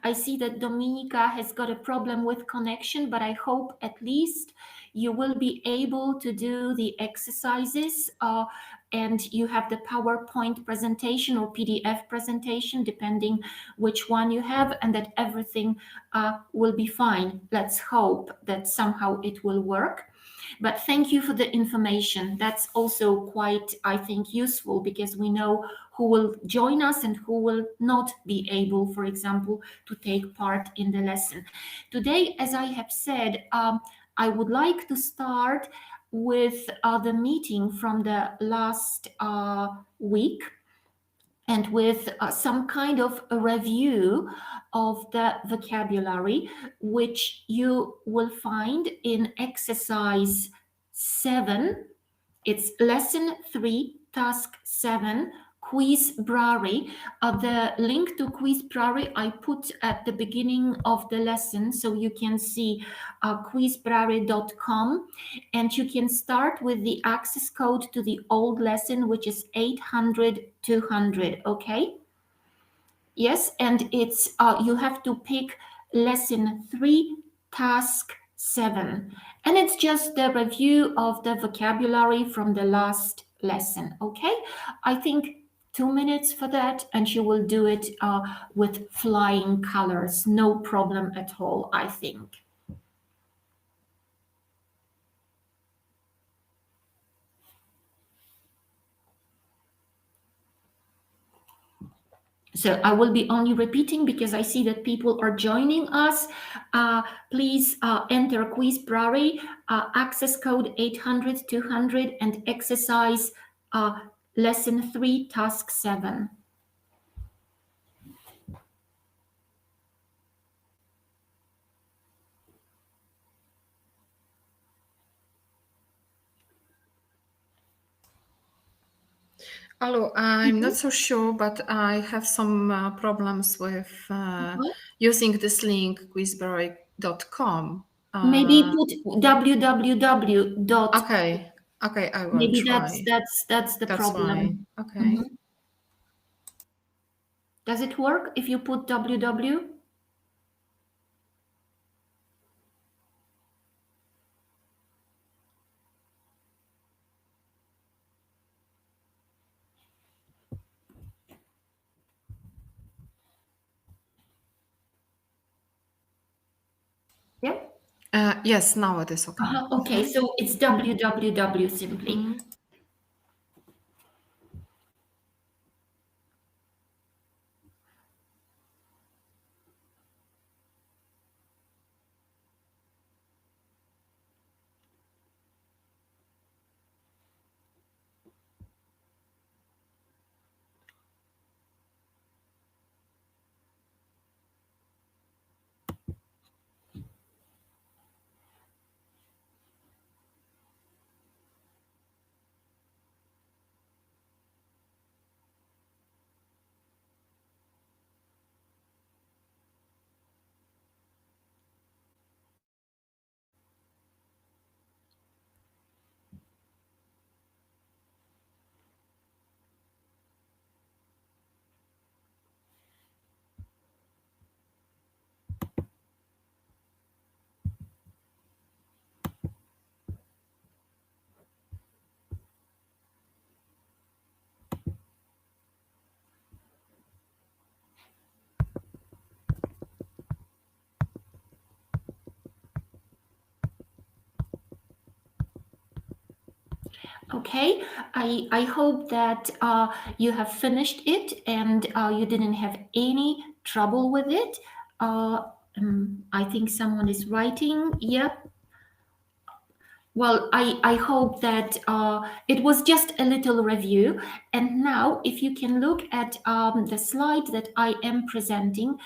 I see that Dominika has got a problem with connection, but I hope at least you will be able to do the exercises and you have the PowerPoint presentation or PDF presentation, depending which one you have, and that everything will be fine. Let's hope that somehow it will work. But thank you for the information. That's also quite, I think, useful because we know who will join us and who will not be able, for example, to take part in the lesson. Today, as I have said, I would like to start with the meeting from the last week and with some kind of a review of the vocabulary, which you will find in exercise 7. It's lesson 3, task 7, Quizbrary. The link to Quizbrary I put at the beginning of the lesson, so you can see quizbrary.com, and you can start with the access code to the old lesson, which is 800-200, okay? Yes, and it's you have to pick lesson 3, task 7. And it's just the review of the vocabulary from the last lesson, okay? I think 2 minutes for that, and you will do it with flying colors. No problem at all, I think. So I will be only repeating because I see that people are joining us. Please enter Quizbrary, access code 800-200 and exercise lesson 3, task 7. Hello, I'm not so sure, but I have some problems with using this link, quizberry.com. Maybe put www. Okay, I will Maybe try. that's the problem. Why. Okay. Does it work if you put www? Yeah. Yes, now it is okay. Okay, so it's www simply. Okay, I hope that you have finished it and you didn't have any trouble with it. I think someone is writing. Yep. Well, I hope that it was just a little review. And now, if you can look at the slide that I am presenting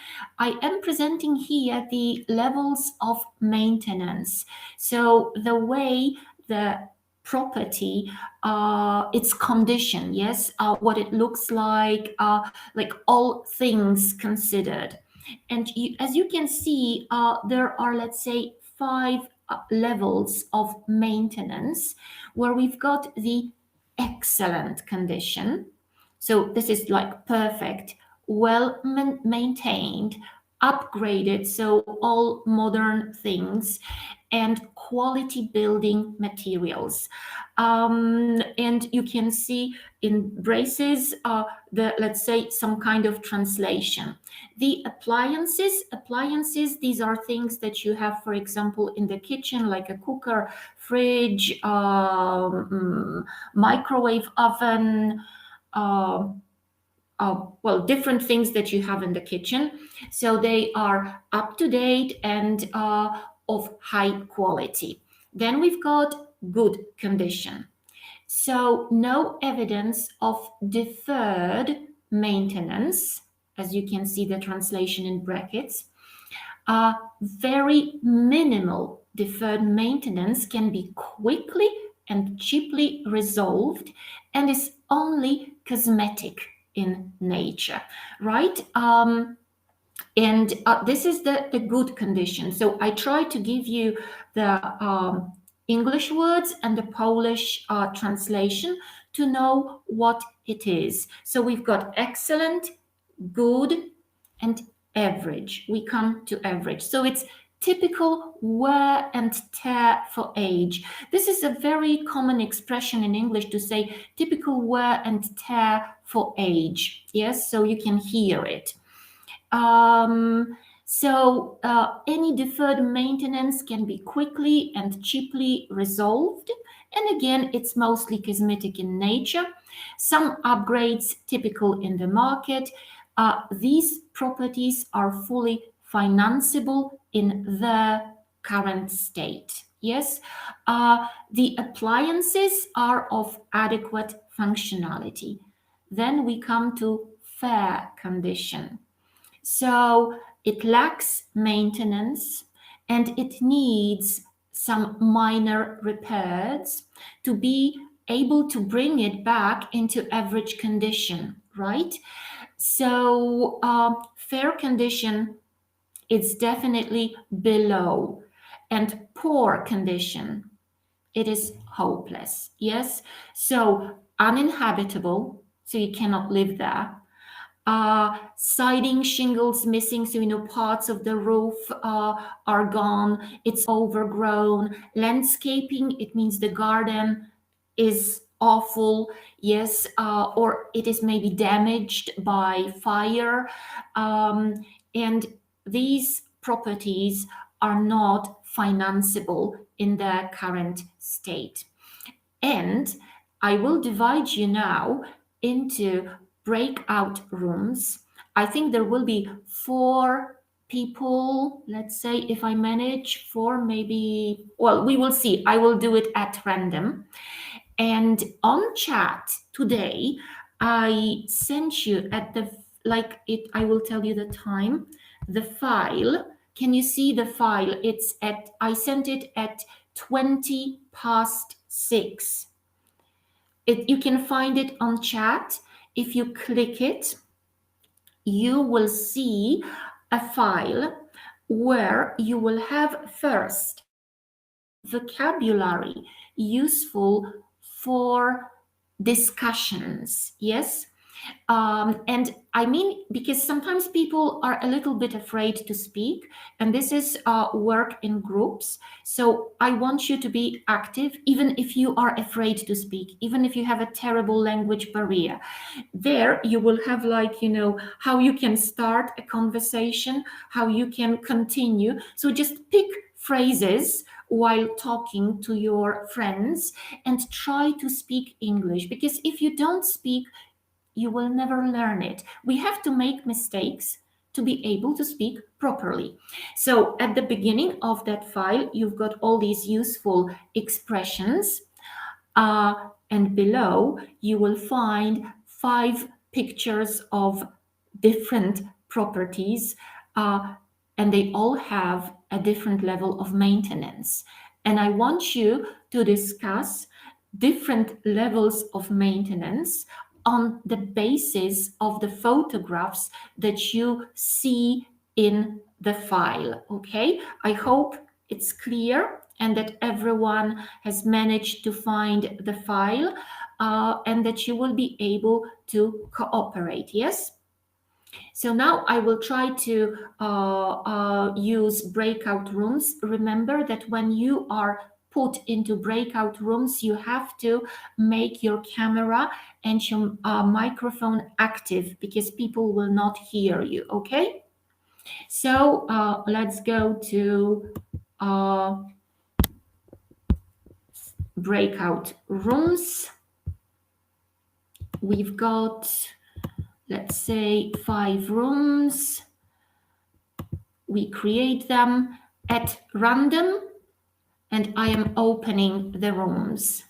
here the levels of maintenance. So the way the property, its condition, yes, what it looks like all things considered. And as you can see, there are, let's say, 5 levels of maintenance, where we've got the excellent condition. So this is like perfect, well maintained, upgraded, so all modern things, and quality building materials. And you can see in braces let's say some kind of translation. The appliances, these are things that you have, for example, in the kitchen, like a cooker, fridge, microwave oven, well, different things that you have in the kitchen. So they are up to date and of high quality. Then we've got good condition. So no evidence of deferred maintenance, as you can see the translation in brackets. Very minimal deferred maintenance can be quickly and cheaply resolved and is only cosmetic in nature, right? And this is the good condition. So I try to give you the English words and the Polish translation to know what it is. So we've got excellent, good, and average. We come to average. So it's typical wear and tear for age. This is a very common expression in English to say typical wear and tear for age. Yes, so you can hear it. So any deferred maintenance can be quickly and cheaply resolved. And again, it's mostly cosmetic in nature. Some upgrades typical in the market. These properties are fully financeable in the current state. Yes, the appliances are of adequate functionality. Then we come to fair condition. So it lacks maintenance and it needs some minor repairs to be able to bring it back into average condition, right? So fair condition is definitely below, and poor condition, it is hopeless. Yes, so uninhabitable, so you cannot live there. Siding, shingles missing, so parts of the roof are gone, it's overgrown. Landscaping, it means the garden is awful, yes, or it is maybe damaged by fire, and these properties are not financeable in their current state. And I will divide you now into breakout rooms. I think there will be 4 people, let's say, if I manage 4, maybe, well, we will see. I will do it at random. And on chat today, I sent you at the, I will tell you the time, the file. Can you see the file? I sent it at 20 past 6. You can find it on chat. If you click it, you will see a file where you will have first vocabulary useful for discussions. Yes. And I mean, because sometimes people are a little bit afraid to speak, and this is work in groups. So I want you to be active, even if you are afraid to speak, even if you have a terrible language barrier. There you will have how you can start a conversation, how you can continue. So just pick phrases while talking to your friends and try to speak English, because if you don't speak, you will never learn it. We have to make mistakes to be able to speak properly. So at the beginning of that file, you've got all these useful expressions. And below, you will find 5 pictures of different properties. And they all have a different level of maintenance. And I want you to discuss different levels of maintenance on the basis of the photographs that you see in the file. Okay, I hope it's clear and that everyone has managed to find the file and that you will be able to cooperate. Yes. So now I will try to use breakout rooms. Remember that when you are put into breakout rooms, you have to make your camera and your microphone active because people will not hear you, okay? So let's go to breakout rooms. We've got, let's say, 5 rooms. We create them at random, and I am opening the rooms.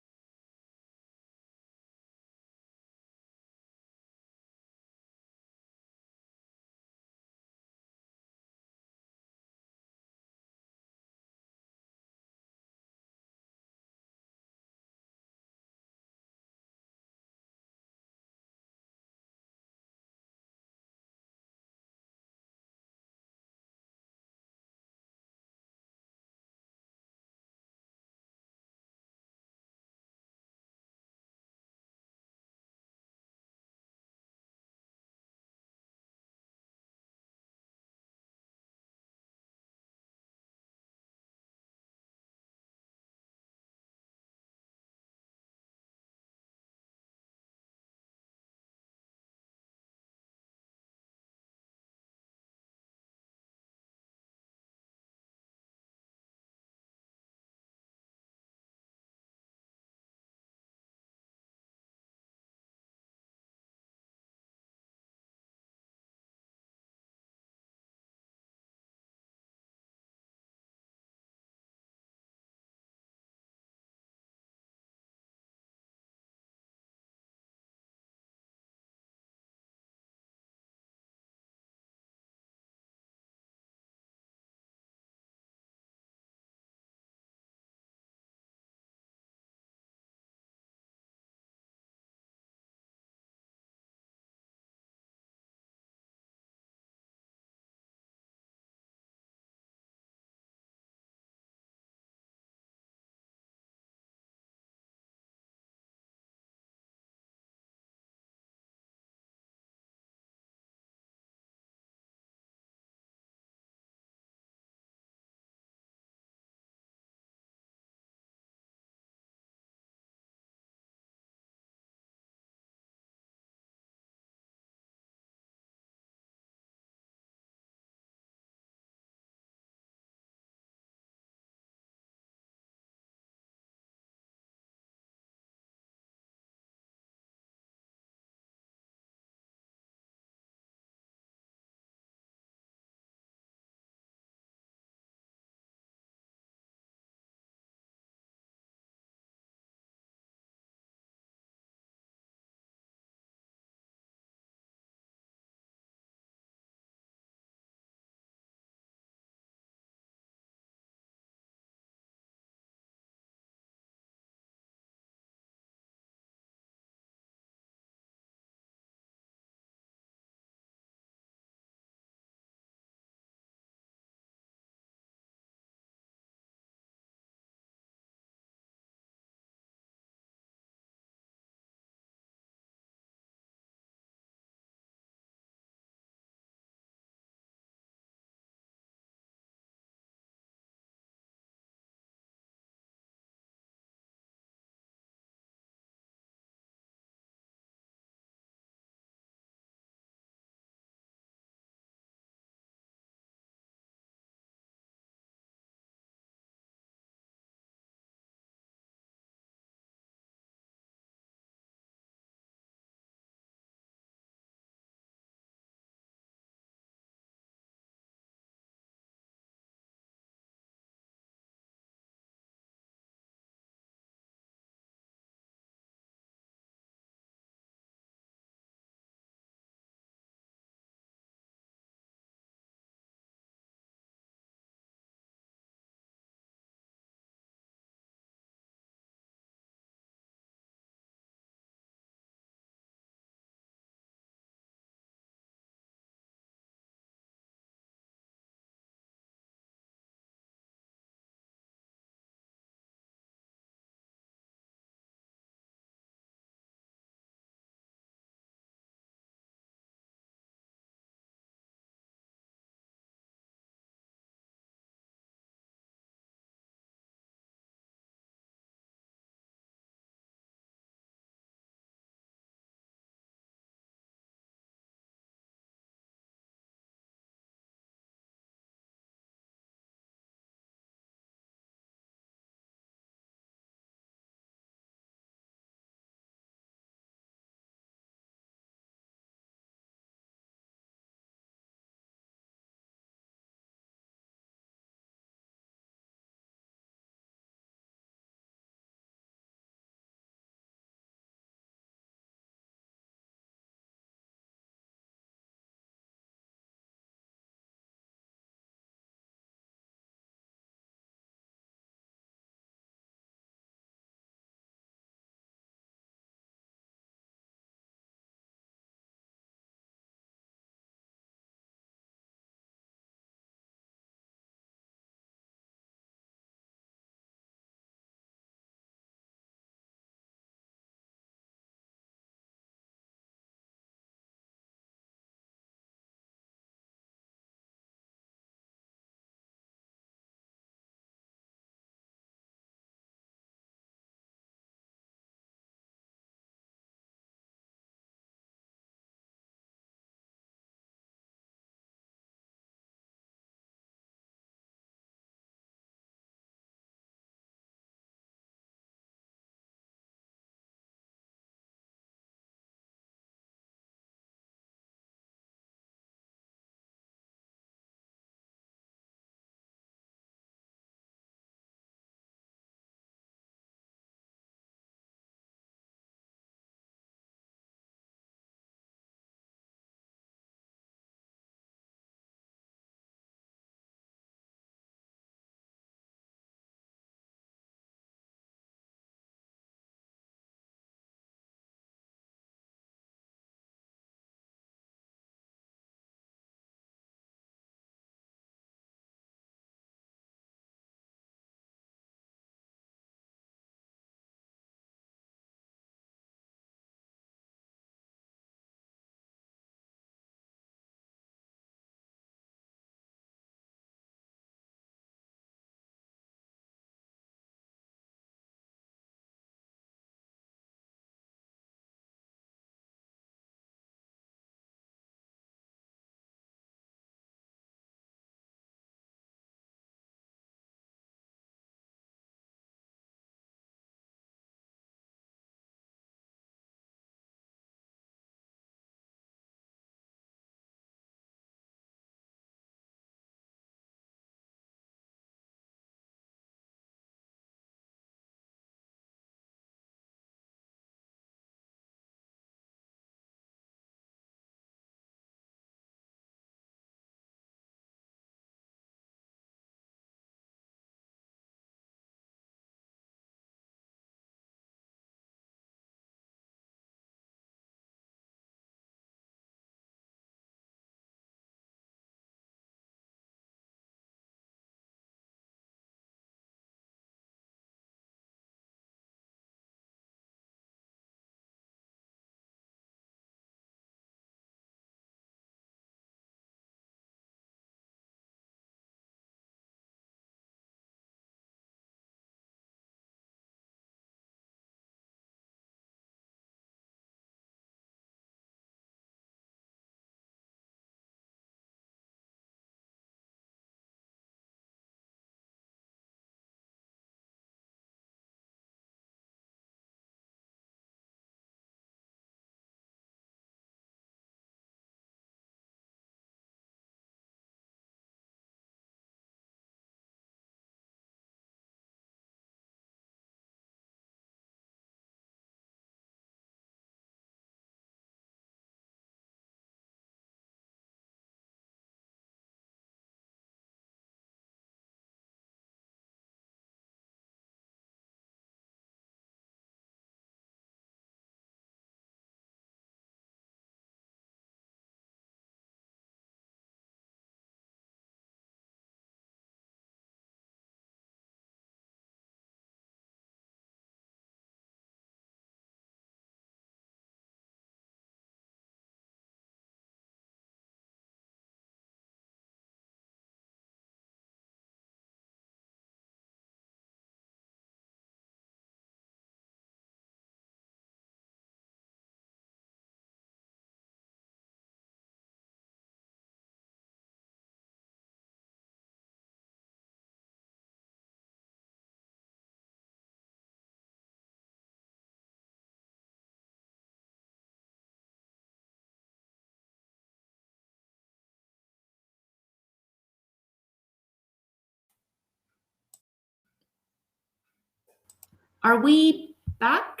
Are we back?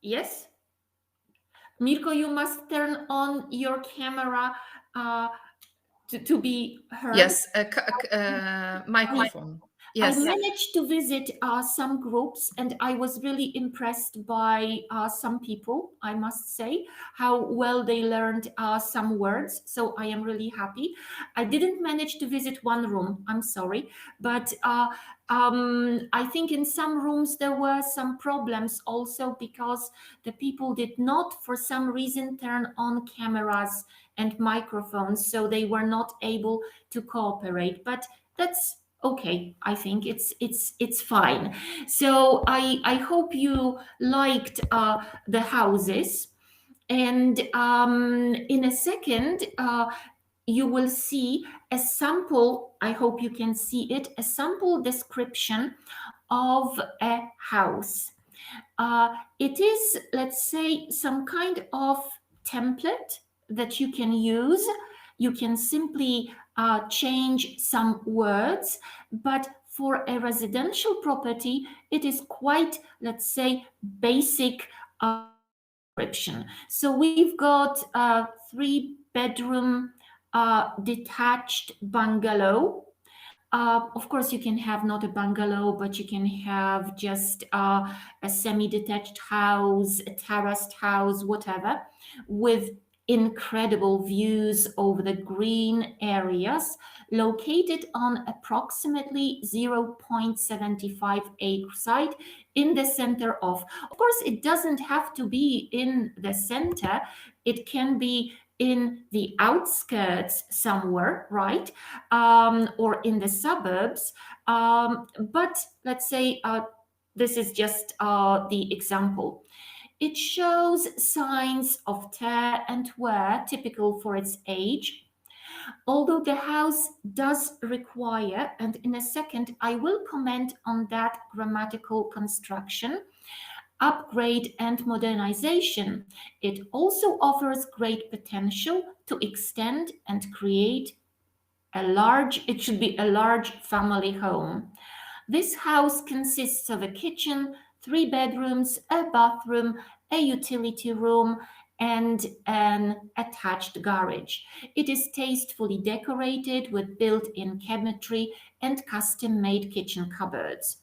Yes? Mirko, you must turn on your camera to be heard. Yes, microphone. Yes. I managed to visit some groups, and I was really impressed by some people, I must say, how well they learned some words. So I am really happy. I didn't manage to visit one room, I'm sorry, but I think in some rooms there were some problems also because the people did not, for some reason, turn on cameras and microphones, so they were not able to cooperate. But that's okay. I think it's fine. So I hope you liked the houses, and in a second you will see a sample. I hope you can see it. A sample description of a house. It is, let's say, some kind of template that you can use. You can simply change some words, but for a residential property, it is quite, let's say, basic description. So we've got a 3-bedroom detached bungalow. Of course, you can have not a bungalow, but you can have just a semi-detached house, a terraced house, whatever, with incredible views over the green areas, located on approximately 0.75 acre site in the center of. Of course, it doesn't have to be in the center. It can be in the outskirts somewhere, right? Or in the suburbs. But let's say this is just the example. It shows signs of tear and wear typical for its age. Although the house does require, and in a second I will comment on that grammatical construction, upgrade and modernization, it also offers great potential to extend and create it should be a large family home. This house consists of a kitchen, 3 bedrooms, a bathroom, a utility room, and an attached garage. It is tastefully decorated with built-in cabinetry and custom-made kitchen cupboards.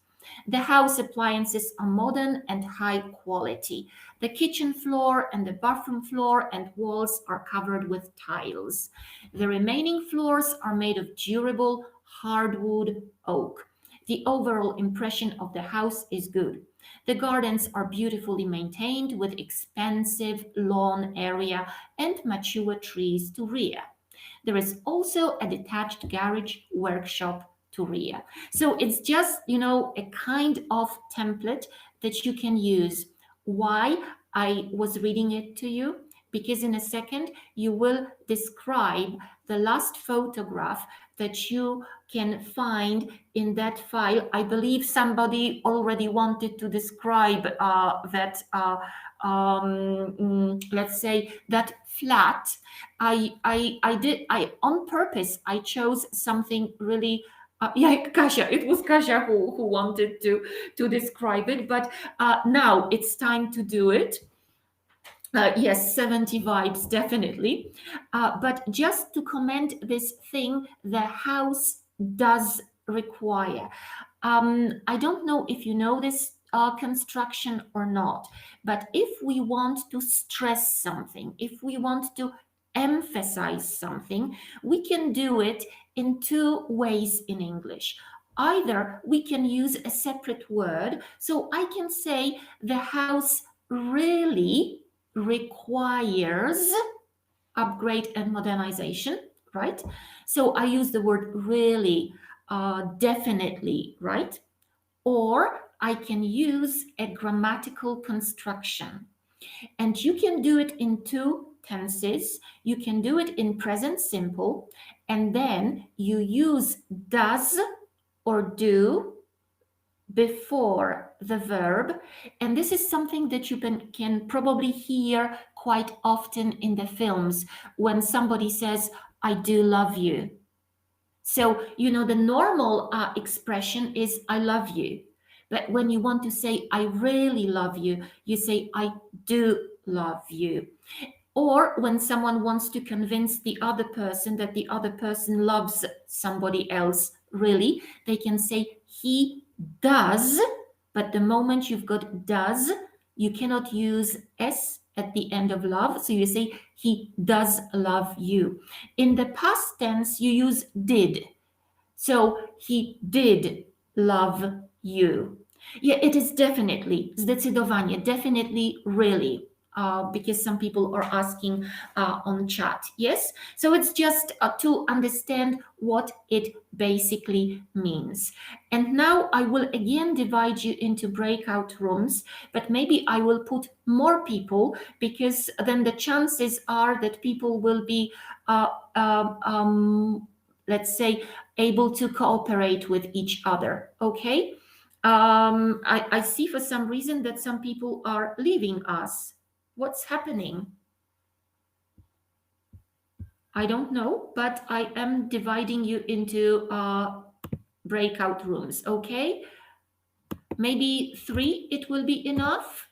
The house appliances are modern and high quality. The kitchen floor and the bathroom floor and walls are covered with tiles. The remaining floors are made of durable hardwood oak. The overall impression of the house is good. The gardens are beautifully maintained with expansive lawn area and mature trees to rear. There is also a detached garage workshop to rear. So it's just, a kind of template that you can use. Why I was reading it to you? Because in a second you will describe the last photograph that you can find in that file. I believe somebody already wanted to describe that, let's say, that flat. I on purpose, I chose something really, Kasia, it was Kasia who wanted to describe it, but now it's time to do it. Yes, 70 vibes, definitely. But just to comment this thing, the house does require. I don't know if you know this construction or not, but if we want to stress something, if we want to emphasize something, we can do it in 2 ways in English. Either we can use a separate word, so I can say the house really requires upgrade and modernization, right? So I use the word really, definitely, right? Or I can use a grammatical construction. And you can do it in 2 tenses. You can do it in present simple, and then you use does or do before the verb. And this is something that you can probably hear quite often in the films when somebody says, I do love you. So, you know, the normal expression is I love you. But when you want to say I really love you, you say I do love you. Or when someone wants to convince the other person that the other person loves somebody else, really, they can say he does. But the moment you've got does, you cannot use S at the end of love. So you say he does love you. In the past tense, you use did. So he did love you. Yeah, it is definitely, zdecydowanie, definitely, really, because some people are asking on chat. Yes, so it's just to understand what it basically means. And now I will again divide you into breakout rooms, but maybe I will put more people, because then the chances are that people will be, let's say, able to cooperate with each other. Okay. I see for some reason that some people are leaving us. What's happening? I don't know, but I am dividing you into breakout rooms. Okay. Maybe 3, it will be enough.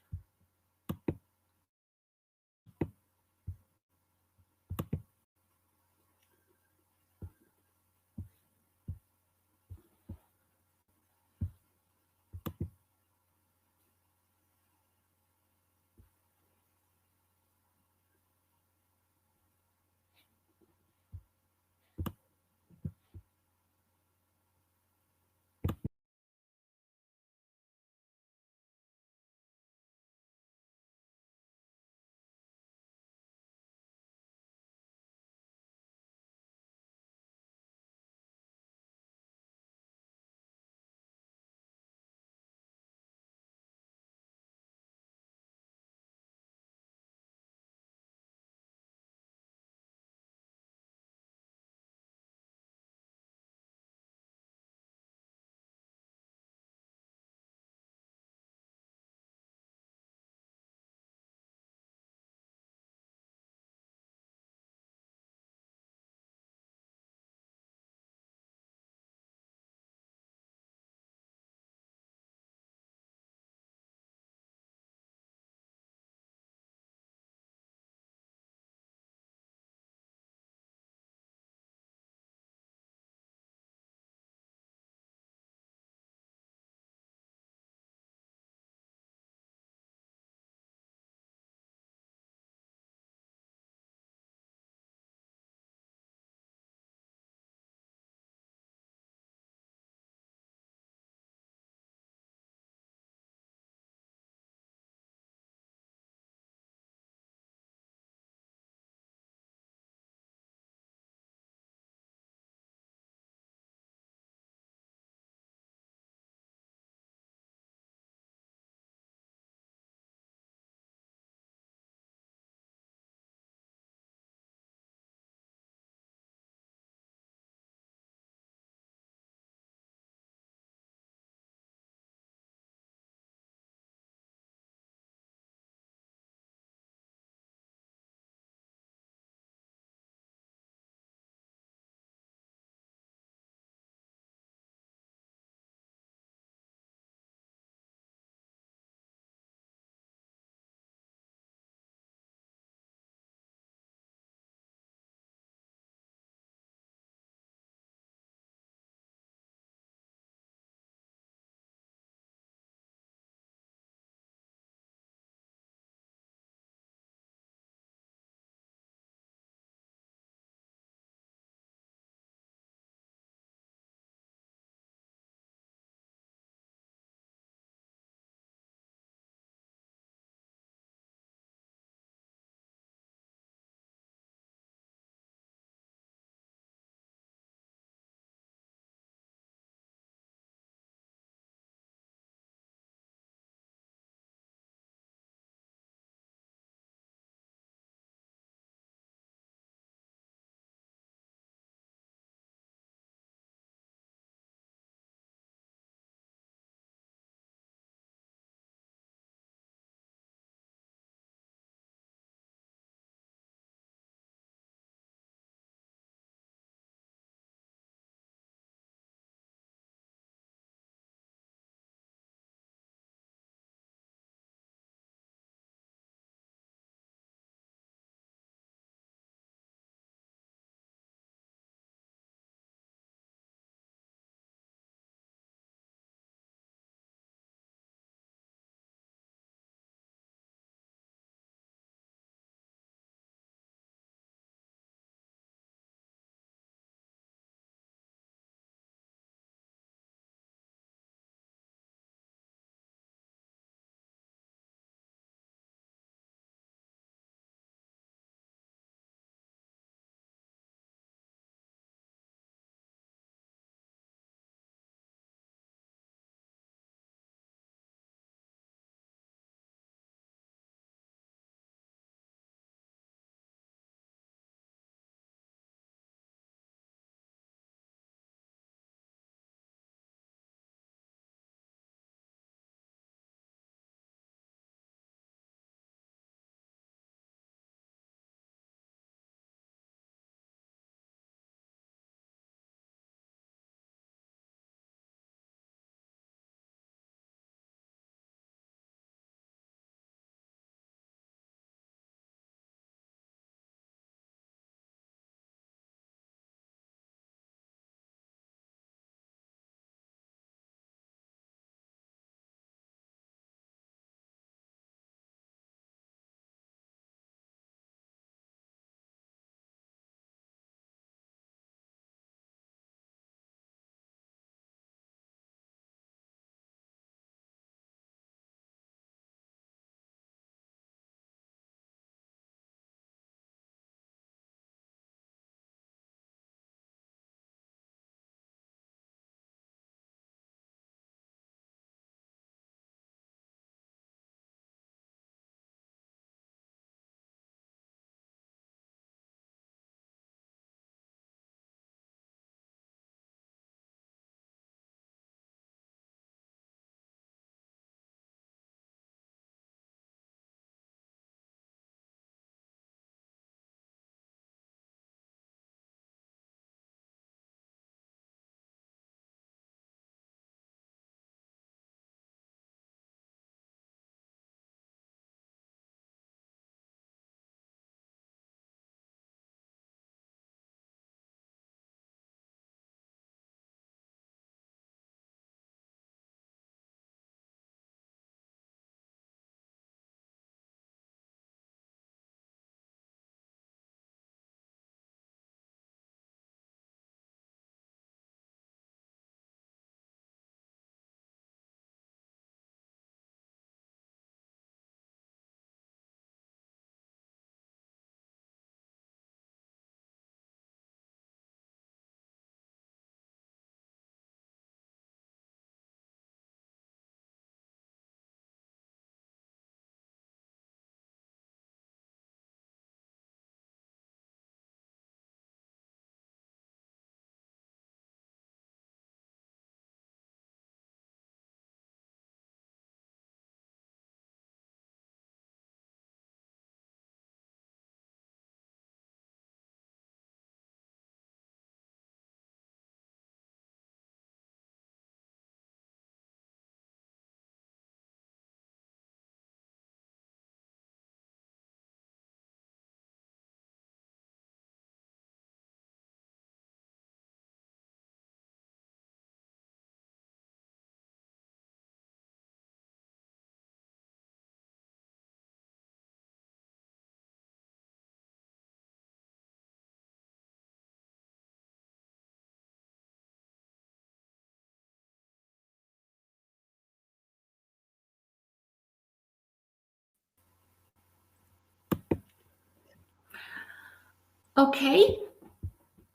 Okay.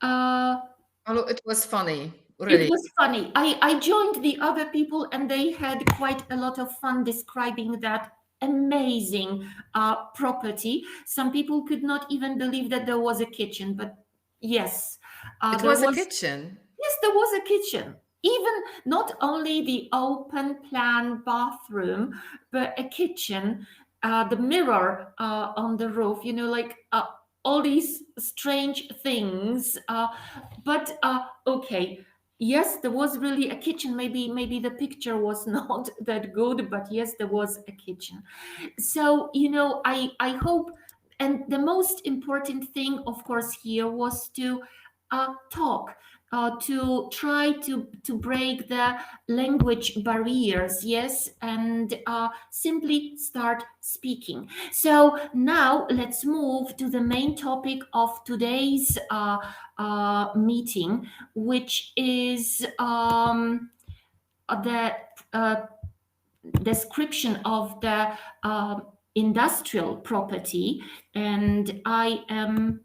Alu, it was funny, It really. was funny. I joined the other people and they had quite a lot of fun describing that amazing property. Some people could not even believe that there was a kitchen, but yes, It there was a was. kitchen. Yes, there was a kitchen. Even not only the open plan bathroom, but a kitchen, the mirror on the roof, like all these strange things. But okay, yes, there was really a kitchen. Maybe the picture was not that good, but yes, there was a kitchen. So I hope, and the most important thing, of course, here was to talk, to try to break the language barriers, yes, and simply start speaking. So now let's move to the main topic of today's meeting, which is the description of the industrial property. And I am,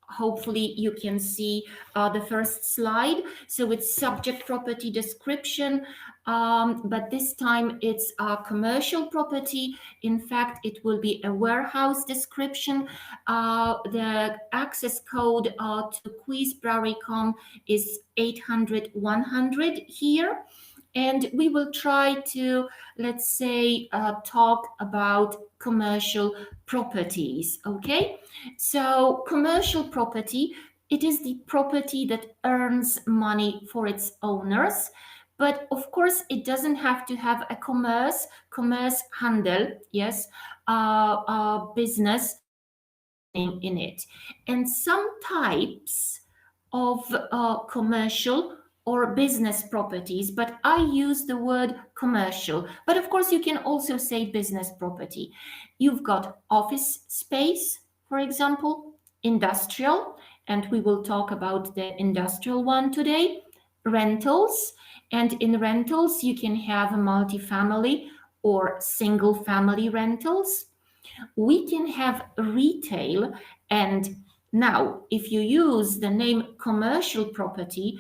hopefully you can see the first slide. So it's subject property description, but this time it's a commercial property. In fact, it will be a warehouse description. The access code to Quizbrary.com is 800-100 here. And we will try to, let's say, talk about commercial properties, okay? So commercial property, it is the property that earns money for its owners. But of course, it doesn't have to have a commerce, handel, yes, business in it. And some types of commercial or business properties, but I use the word commercial. But of course, you can also say business property. You've got office space, for example, industrial, and we will talk about the industrial one today, rentals, and in rentals, you can have multifamily or single family rentals. We can have retail, and now if you use the name commercial property,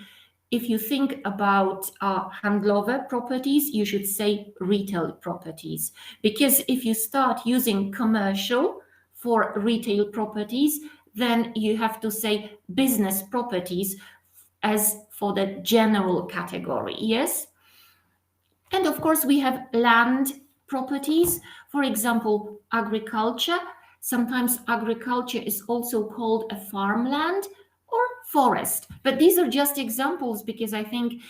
if you think about handlover properties, you should say retail properties. Because if you start using commercial for retail properties, then you have to say business properties as for the general category, yes? And of course, we have land properties, for example, agriculture. Sometimes agriculture is also called a farmland or forest. But these are just examples because I think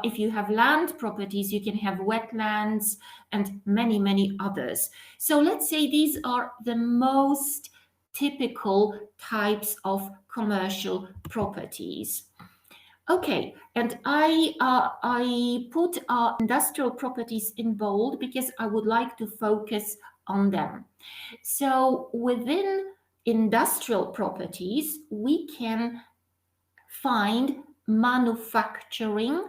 if you have land properties, you can have wetlands and many, many others. So let's say these are the most typical types of commercial properties. Okay, and I put industrial properties in bold because I would like to focus on them. So within industrial properties, we can find manufacturing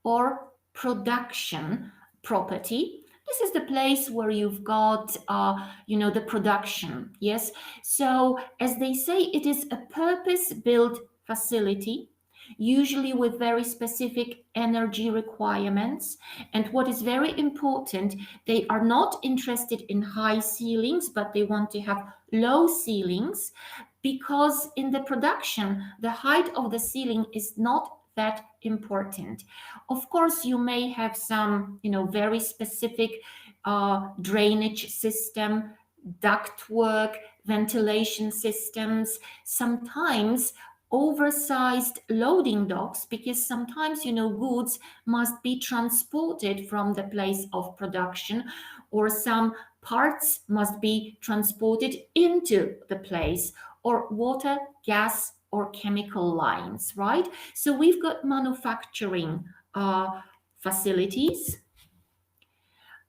or production property. This is the place where you've got, the production. Yes. So as they say, it is a purpose-built facility, usually with very specific energy requirements. And what is very important, they are not interested in high ceilings, but they want to have low ceilings, because in the production, the height of the ceiling is not that important. Of course, you may have some, very specific drainage system, ductwork, ventilation systems, sometimes oversized loading docks, because sometimes, goods must be transported from the place of production, or some parts must be transported into the place, or water, gas, or chemical lines, right? So we've got manufacturing facilities.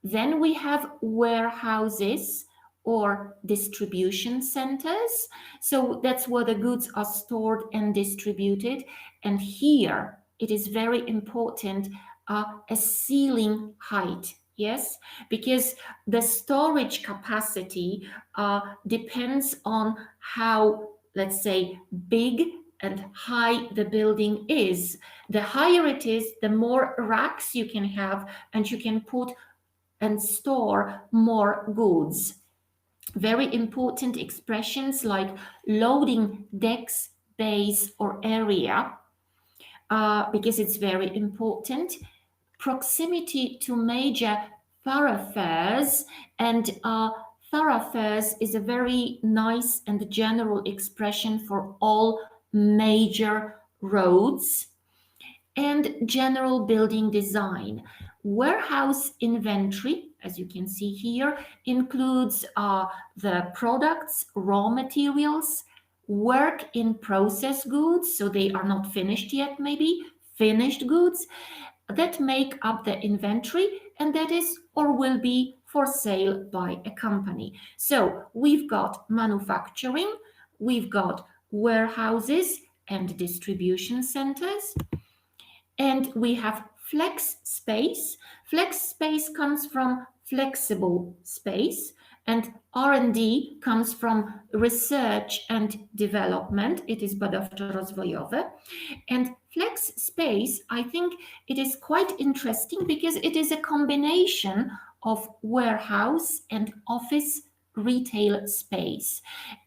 Then we have warehouses or distribution centers. So that's where the goods are stored and distributed. And here it is very important, a ceiling height. Yes, because the storage capacity depends on how let's say, big and high the building is. The higher it is, the more racks you can have, and you can put and store more goods. Very important expressions like loading decks, bays, or area, because it's very important. Proximity to major thoroughfares, and thoroughfares is a very nice and general expression for all major roads. And general building design. Warehouse inventory, as you can see here, includes the products, raw materials, work in process goods, so they are not finished yet, maybe, finished goods, that make up the inventory, and that is or will be for sale by a company. So we've got manufacturing, we've got warehouses and distribution centers, and we have flex space. Flex space comes from flexible space, and R&D comes from research and development. It is badawczo rozwojowe. And flex space, I think it is quite interesting because it is a combination of warehouse and office retail space.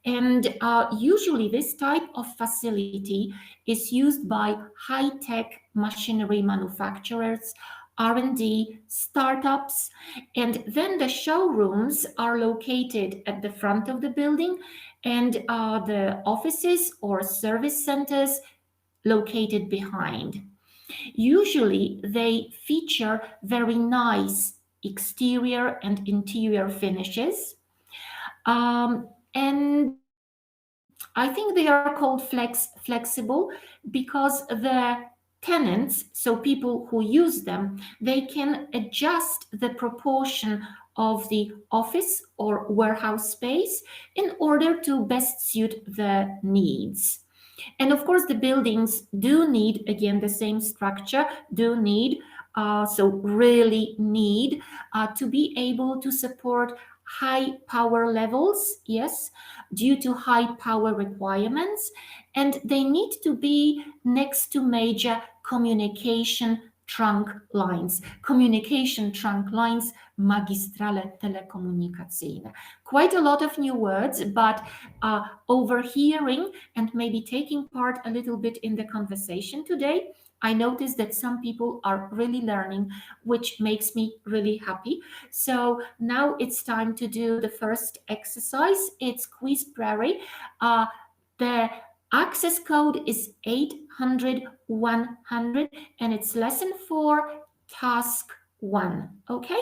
And usually this type of facility is used by high-tech machinery manufacturers, R&D, startups, and then the showrooms are located at the front of the building, and the offices or service centers located behind. Usually they feature very nice exterior and interior finishes. And I think they are called flexible because the tenants, so people who use them, they can adjust the proportion of the office or warehouse space in order to best suit the needs. And of course, the buildings do need, again, the same structure, really need to be able to support high power levels, yes, due to high power requirements, and they need to be next to major communication trunk lines. Communication trunk lines, magistrale telekomunikacyjne. Quite a lot of new words, but overhearing and maybe taking part a little bit in the conversation today, I noticed that some people are really learning, which makes me really happy. So now it's time to do the first exercise. It's Quiz Prairie. The access code is 800-100, and it's lesson 4, task 1. Okay?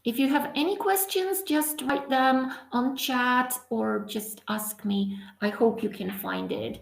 If you have any questions, just write them on chat or just ask me. I hope you can find it.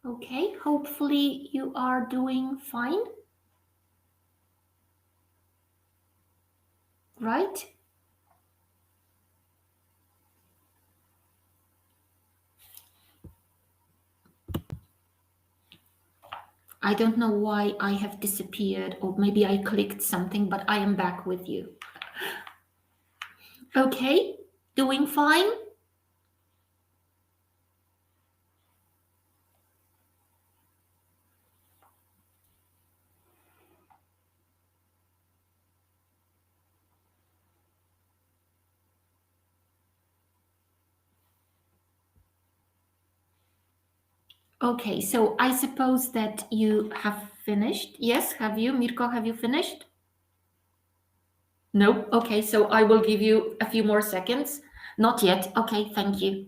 Okay, hopefully you are doing fine. Right? I don't know why I have disappeared, or maybe I clicked something, but I am back with you. Okay, doing fine? Okay, so I suppose that you have finished. Yes, have you? Mirko, have you finished? No? Okay, so I will give you a few more seconds. Not yet. Okay, thank you.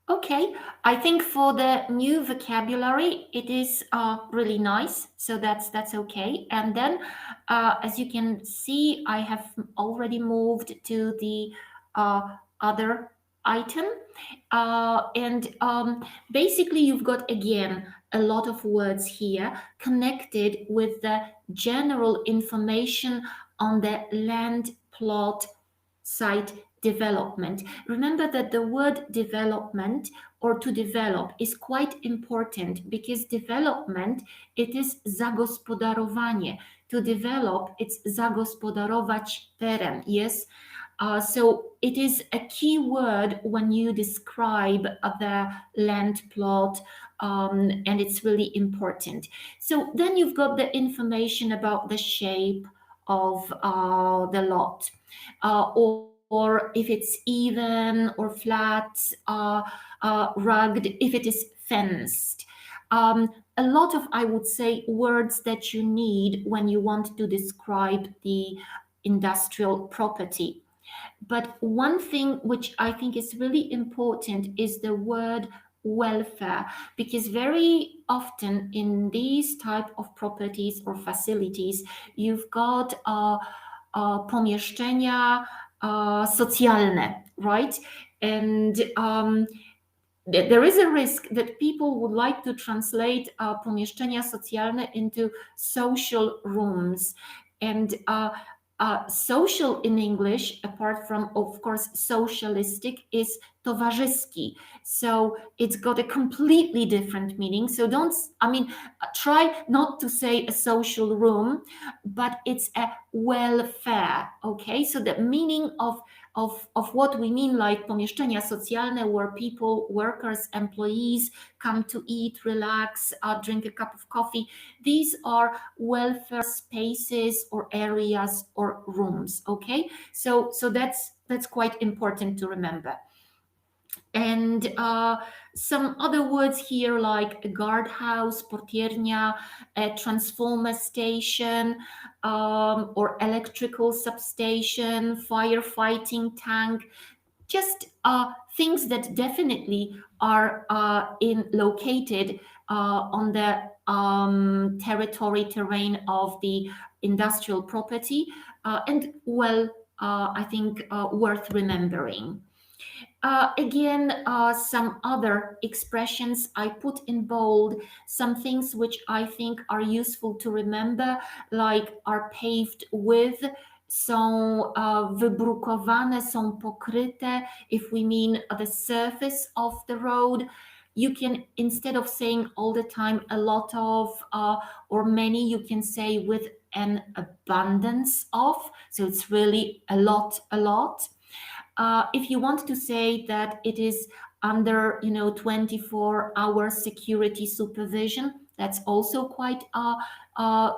Okay, I think for the new vocabulary, it is really nice. So that's okay. And then, as you can see, I have already moved to the other item. And basically, you've got again a lot of words here connected with the general information on the land plot site development. Remember that the word development or to develop is quite important because development, it is zagospodarowanie. To develop, it's zagospodarować teren, yes? So it is a key word when you describe the land plot, and it's really important. So then you've got the information about the shape of the lot, or if it's even or flat, rugged, if it is fenced. A lot of, I would say, words that you need when you want to describe the industrial property. But one thing which I think is really important is the word welfare, because very often in these type of properties or facilities, you've got pomieszczenia socjalne, right? And there is a risk that people would like to translate pomieszczenia socjalne into social rooms. And social in English, apart from, of course, socialistic, is towarzyski. So it's got a completely different meaning. So try not to say a social room, but it's a welfare, okay? So the meaning of what we mean, like pomieszczenia socjalne, where people, workers, employees come to eat, relax, drink a cup of coffee. These are welfare spaces or areas or rooms, okay? So that's quite important to remember. And some other words here like a guardhouse, portiernia, a transformer station, or electrical substation, firefighting tank, just things that definitely are located on the terrain of the industrial property, and I think worth remembering. Again, some other expressions I put in bold, some things which I think are useful to remember, like are paved with, są wybrukowane, są pokryte, if we mean the surface of the road. You can, instead of saying all the time a lot of or many, you can say with an abundance of, so it's really a lot. If you want to say that it is under 24-hour security supervision, that's also quite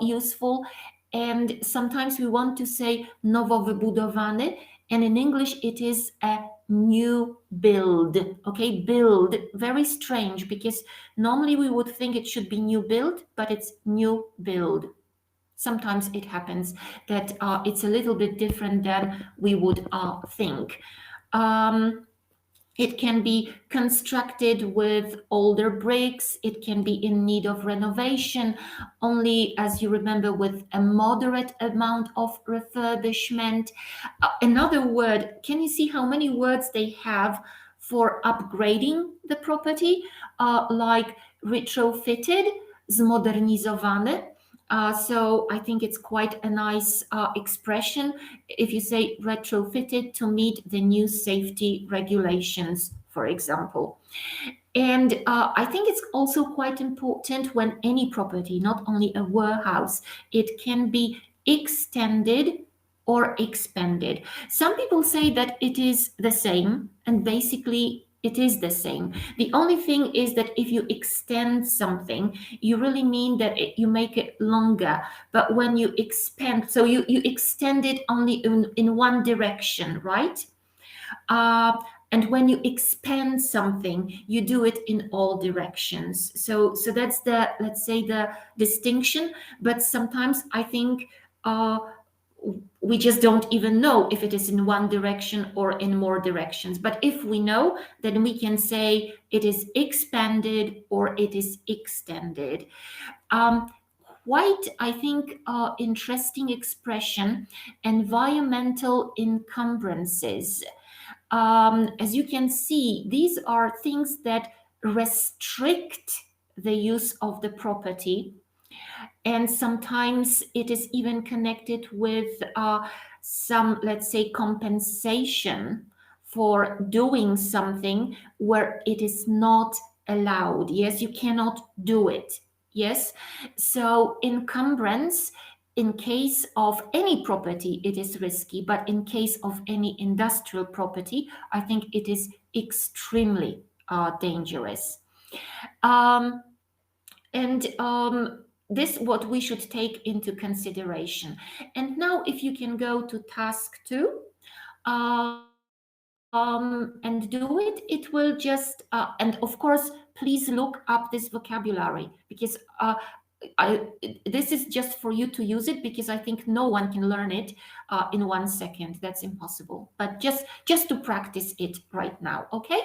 useful. And sometimes we want to say nowo wybudowany, and in English it is a new build. Okay, build, very strange, because normally we would think it should be new build, but it's new build. Sometimes it happens that it's a little bit different than we would think. It can be constructed with older bricks. It can be in need of renovation, only, as you remember, with a moderate amount of refurbishment. Another word, can you see how many words they have for upgrading the property? Like retrofitted, zmodernizowany. So I think it's quite a nice expression if you say retrofitted to meet the new safety regulations, for example. And I think it's also quite important when any property, not only a warehouse, it can be extended or expanded. Some people say that it is the same, and basically it is the same. The only thing is that if you extend something, you really mean that you make it longer. But when you expand, so you extend it only in one direction, right? And when you expand something, you do it in all directions. So that's the, let's say, the distinction. But sometimes I think we just don't even know if it is in one direction or in more directions. But if we know, then we can say it is expanded or it is extended. Quite, I think, interesting expression, environmental encumbrances. As you can see, these are things that restrict the use of the property. And sometimes it is even connected with some, let's say, compensation for doing something where it is not allowed. Yes, you cannot do it. Yes. So encumbrance, in case of any property, it is risky, but in case of any industrial property, I think it is extremely dangerous. This what we should take into consideration. And now if you can go to task 2 and do it, it will just, and of course, please look up this vocabulary, because this is just for you to use it, because I think no one can learn it in 1 second. That's impossible. But just to practice it right now, okay?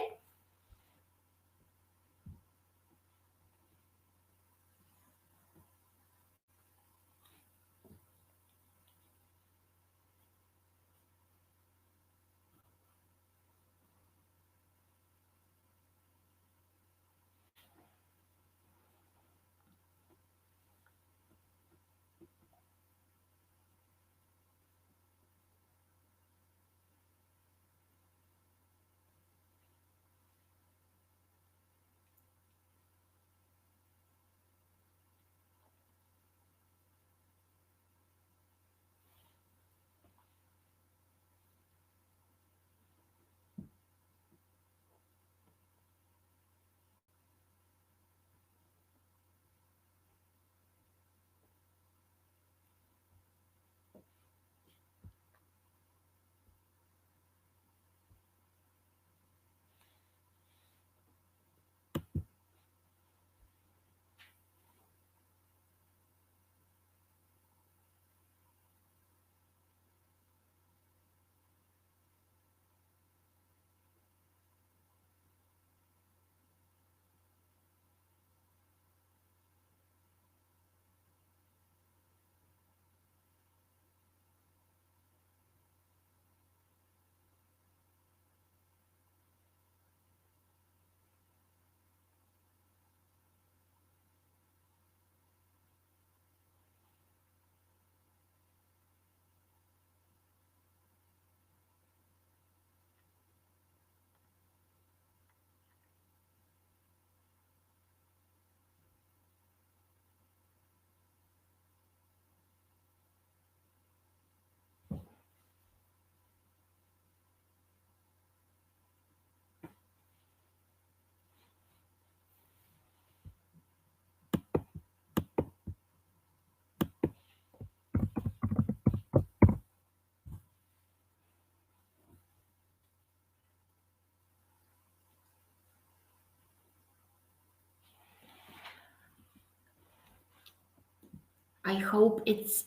I hope it's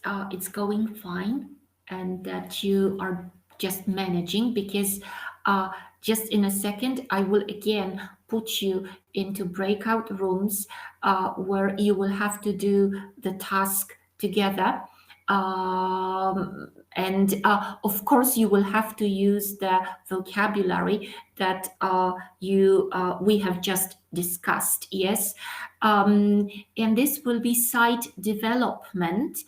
going fine and that you are just managing, because just in a second I will again put you into breakout rooms where you will have to do the task together. And of course, you will have to use the vocabulary that we have just discussed. Yes, and this will be site development.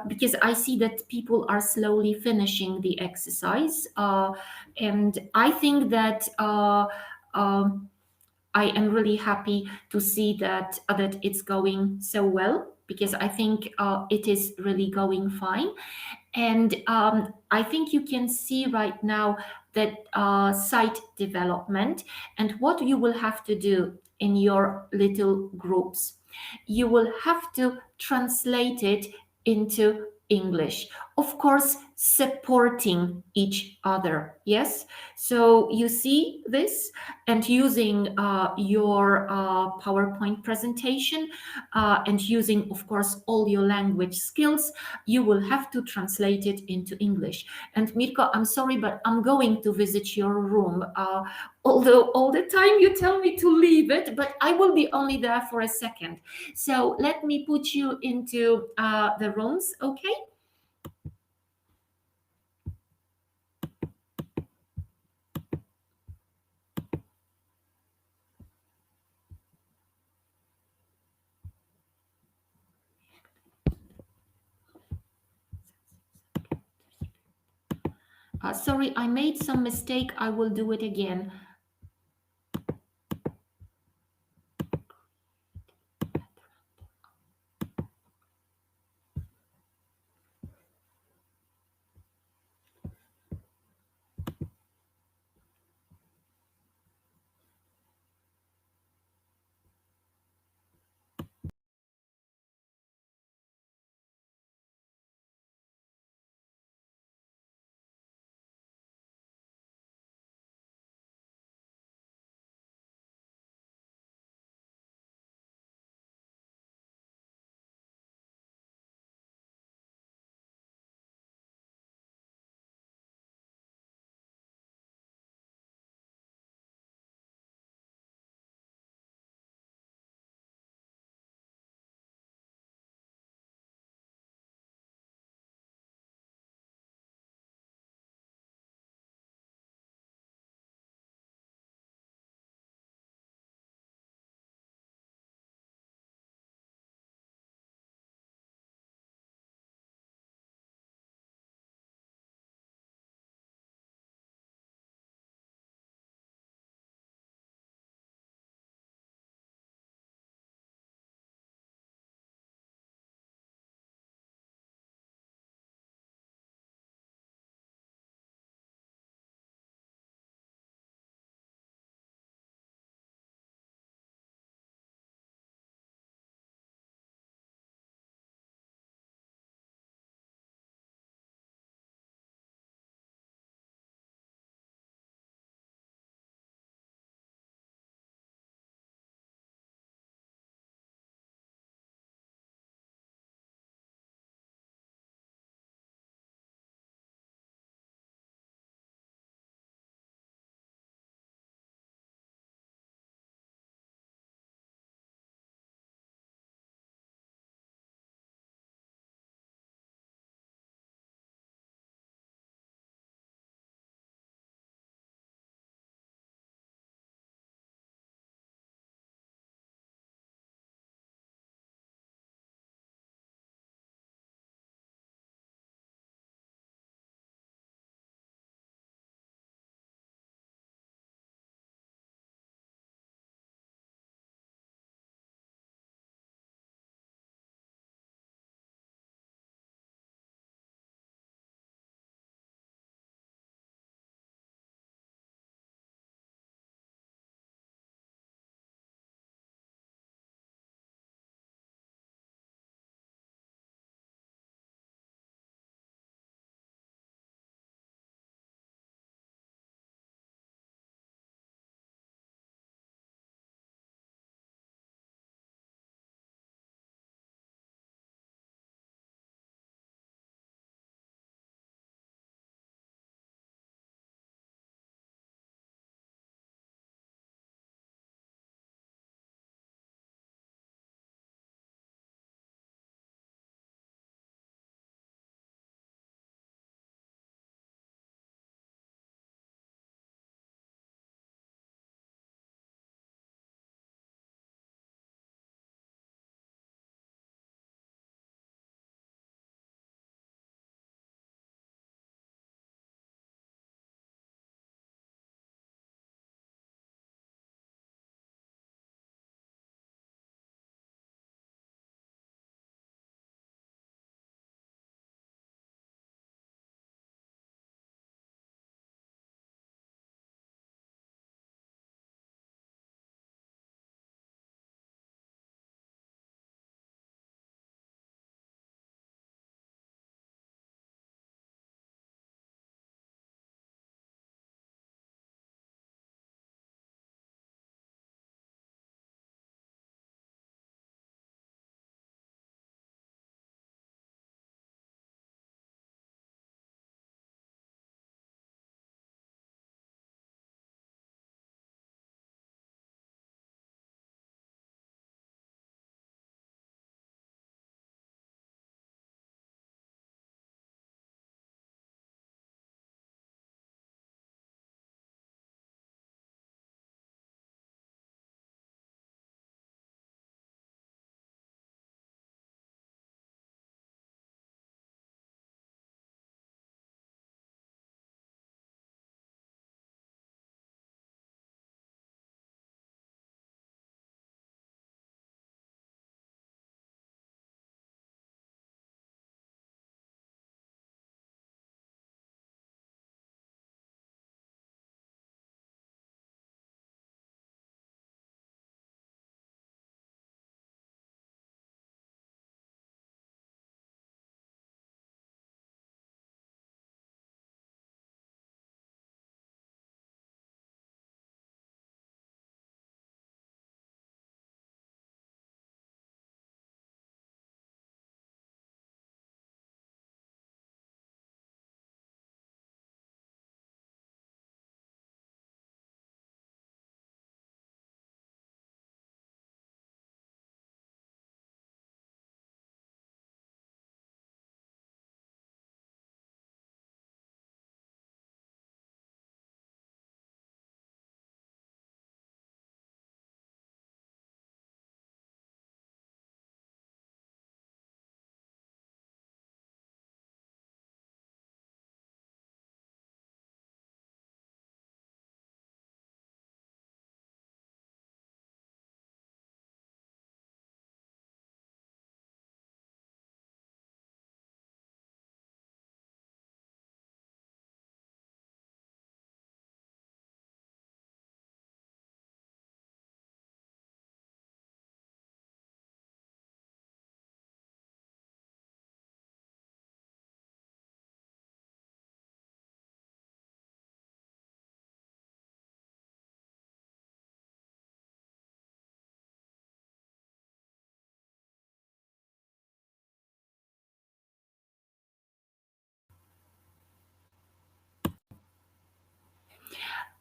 Because I see that people are slowly finishing the exercise, and I think that I am really happy to see that it's going so well, because I think it is really going fine. And I think you can see right now that site development, and what you will have to do in your little groups. You will have to translate it into English. Of course, supporting each other. Yes. So you see this, and using your PowerPoint presentation, and using, of course, all your language skills, you will have to translate it into English. And Mirko, I'm sorry, but I'm going to visit your room. Although all the time you tell me to leave it, but I will be only there for a second. So let me put you into the rooms, okay? Sorry, I made some mistake. I will do it again.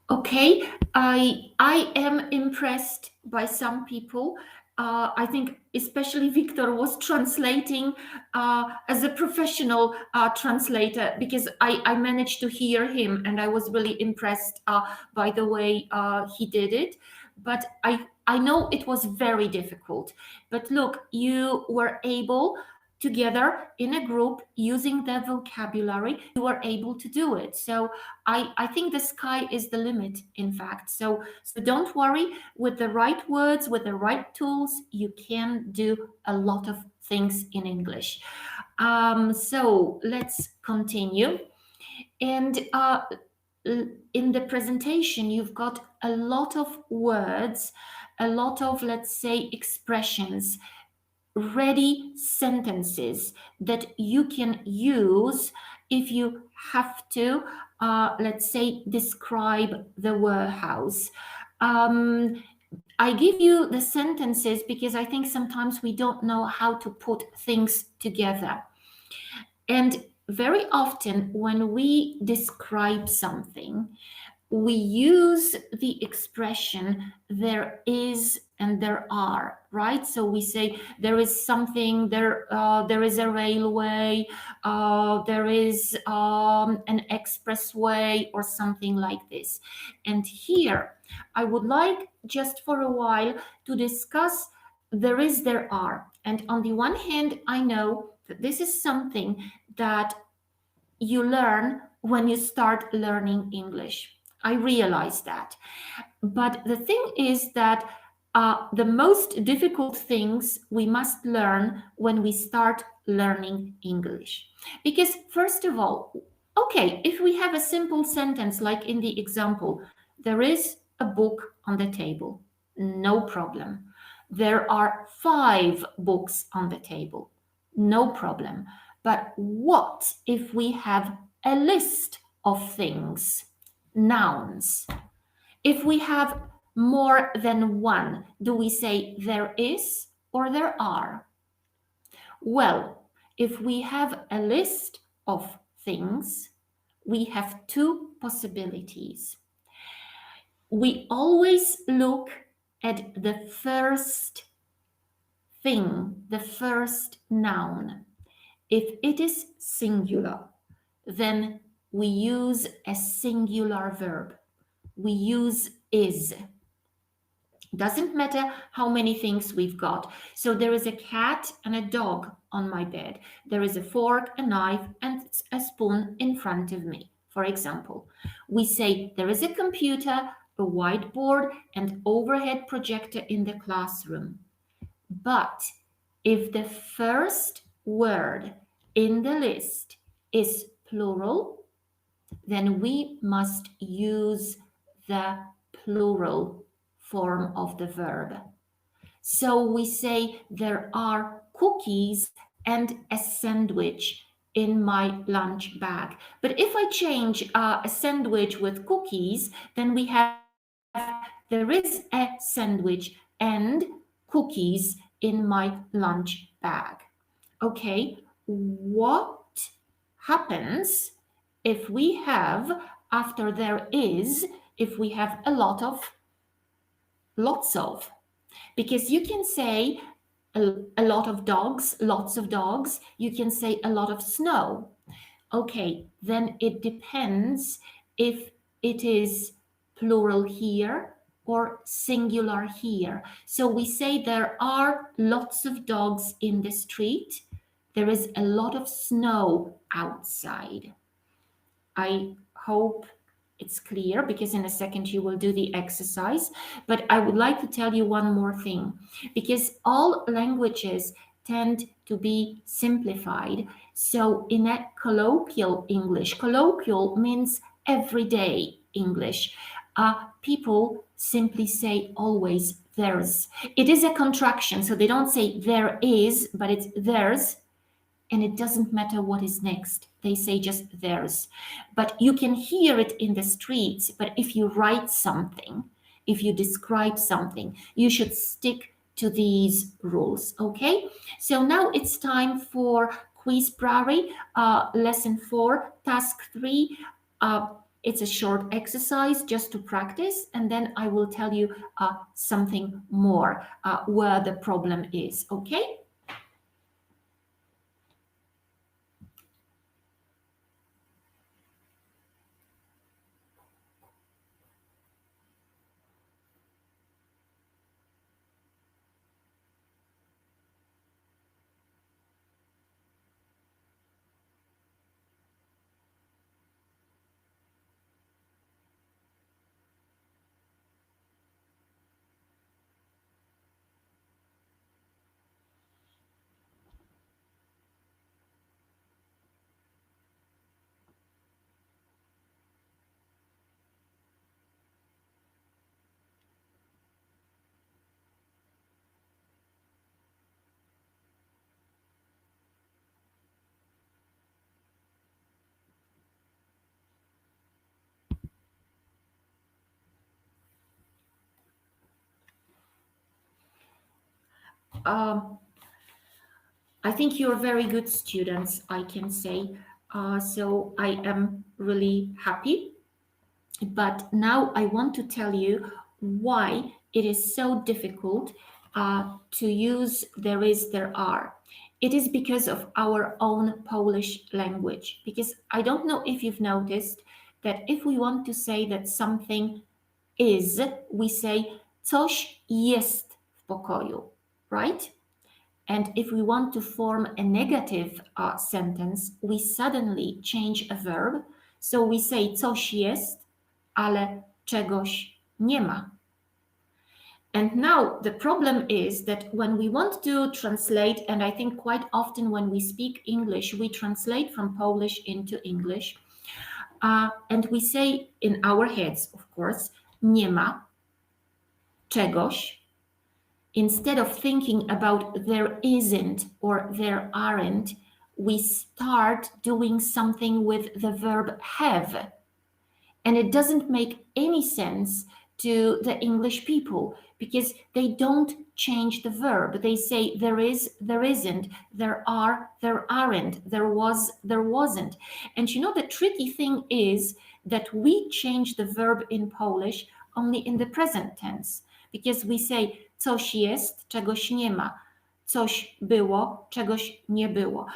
Okay, I am impressed by some people. I think especially Victor was translating as a professional translator, because I managed to hear him and I was really impressed by the way he did it. But I know it was very difficult. But look, you were able together in a group using the vocabulary, you were able to do it. So I think the sky is the limit, in fact. So don't worry, with the right words, with the right tools, you can do a lot of things in English. So let's continue. And in the presentation, you've got a lot of words, a lot of, let's say, expressions, ready sentences that you can use if you have to, let's say, describe the warehouse. I give you the sentences because I think sometimes we don't know how to put things together. And very often when we describe something, we use the expression there is and there are, right? So we say there is something, there is a railway, there is an expressway, or something like this. And here I would like just for a while to discuss there is, there are. And on the one hand, I know that this is something that you learn when you start learning English. I realize that. But the thing is that the most difficult things we must learn when we start learning English. Because, first of all, okay, if we have a simple sentence like in the example, there is a book on the table, no problem. There are 5 books on the table, no problem. But what if we have a list of things, nouns? If we have more than one, do we say there is or there are? Well, if we have a list of things, we have 2 possibilities. We always look at the first thing, the first noun. If it is singular, then we use a singular verb. We use is. Doesn't matter how many things we've got. So there is a cat and a dog on my bed. There is a fork, a knife, and a spoon in front of me, for example. We say there is a computer, a whiteboard, and overhead projector in the classroom. But if the first word in the list is plural, then we must use the plural form of the verb. So we say there are cookies and a sandwich in my lunch bag. But if I change a sandwich with cookies, then we have there is a sandwich and cookies in my lunch bag. Okay, what happens if we have, after there is, if we have a lot of, lots of? Because you can say a lot of dogs, lots of dogs. You can say a lot of snow. Okay, then it depends if it is plural here or singular here. So we say there are lots of dogs in the street. There is a lot of snow outside. I hope it's clear, because in a second you will do the exercise. But I would like to tell you one more thing, because all languages tend to be simplified. So in a colloquial English, colloquial means everyday English, people simply say always there's. It is a contraction, so they don't say there is, but it's there's, and it doesn't matter what is next. They say just theirs. But you can hear it in the streets. But if you write something, if you describe something, you should stick to these rules, okay? So now it's time for Quiz Prairie, lesson 4, task 3. It's a short exercise just to practice, and then I will tell you something more where the problem is, okay? I think you're very good students, I can say. So I am really happy. But now I want to tell you why it is so difficult to use there is, there are. It is because of our own Polish language. Because I don't know if you've noticed that if we want to say that something is, we say coś jest w pokoju, right? And if we want to form a negative sentence, we suddenly change a verb. So we say coś jest, ale czegoś nie ma. And now the problem is that when we want to translate, and I think quite often when we speak English, we translate from Polish into English, and we say in our heads, of course, nie ma czegoś. Instead of thinking about there isn't or there aren't, we start doing something with the verb have. And it doesn't make any sense to the English people because they don't change the verb. They say there is, there isn't, there are, there aren't, there was, there wasn't. And you know, the tricky thing is that we change the verb in Polish only in the present tense because we say coś jest, czegoś nie ma. Coś było, czegoś nie było.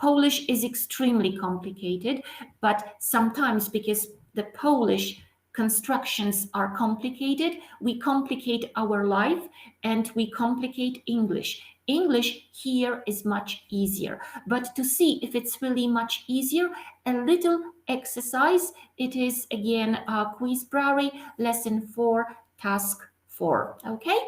Polish is extremely complicated, but sometimes because the Polish constructions are complicated, we complicate our life and we complicate English. English here is much easier. But to see if it's really much easier, a little exercise. It is again Quizbrary, lesson 4, task 4. Okay?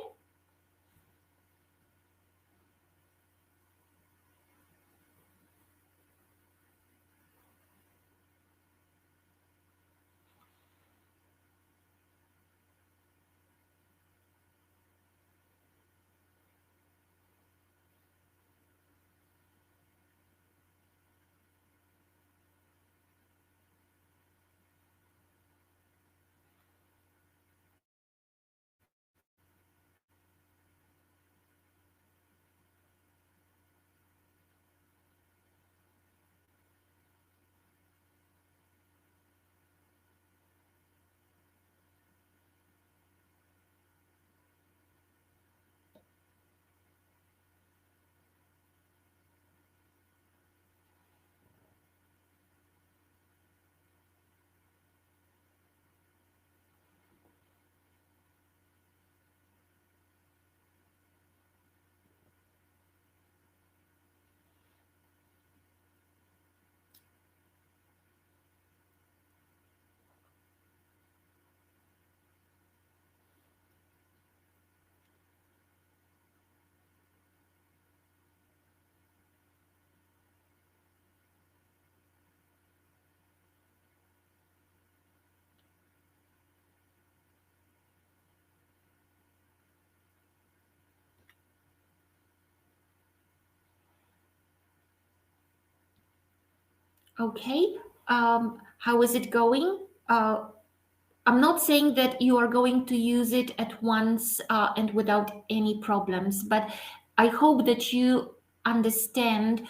Okay, how is it going? I'm not saying that you are going to use it at once and without any problems, but I hope that you understand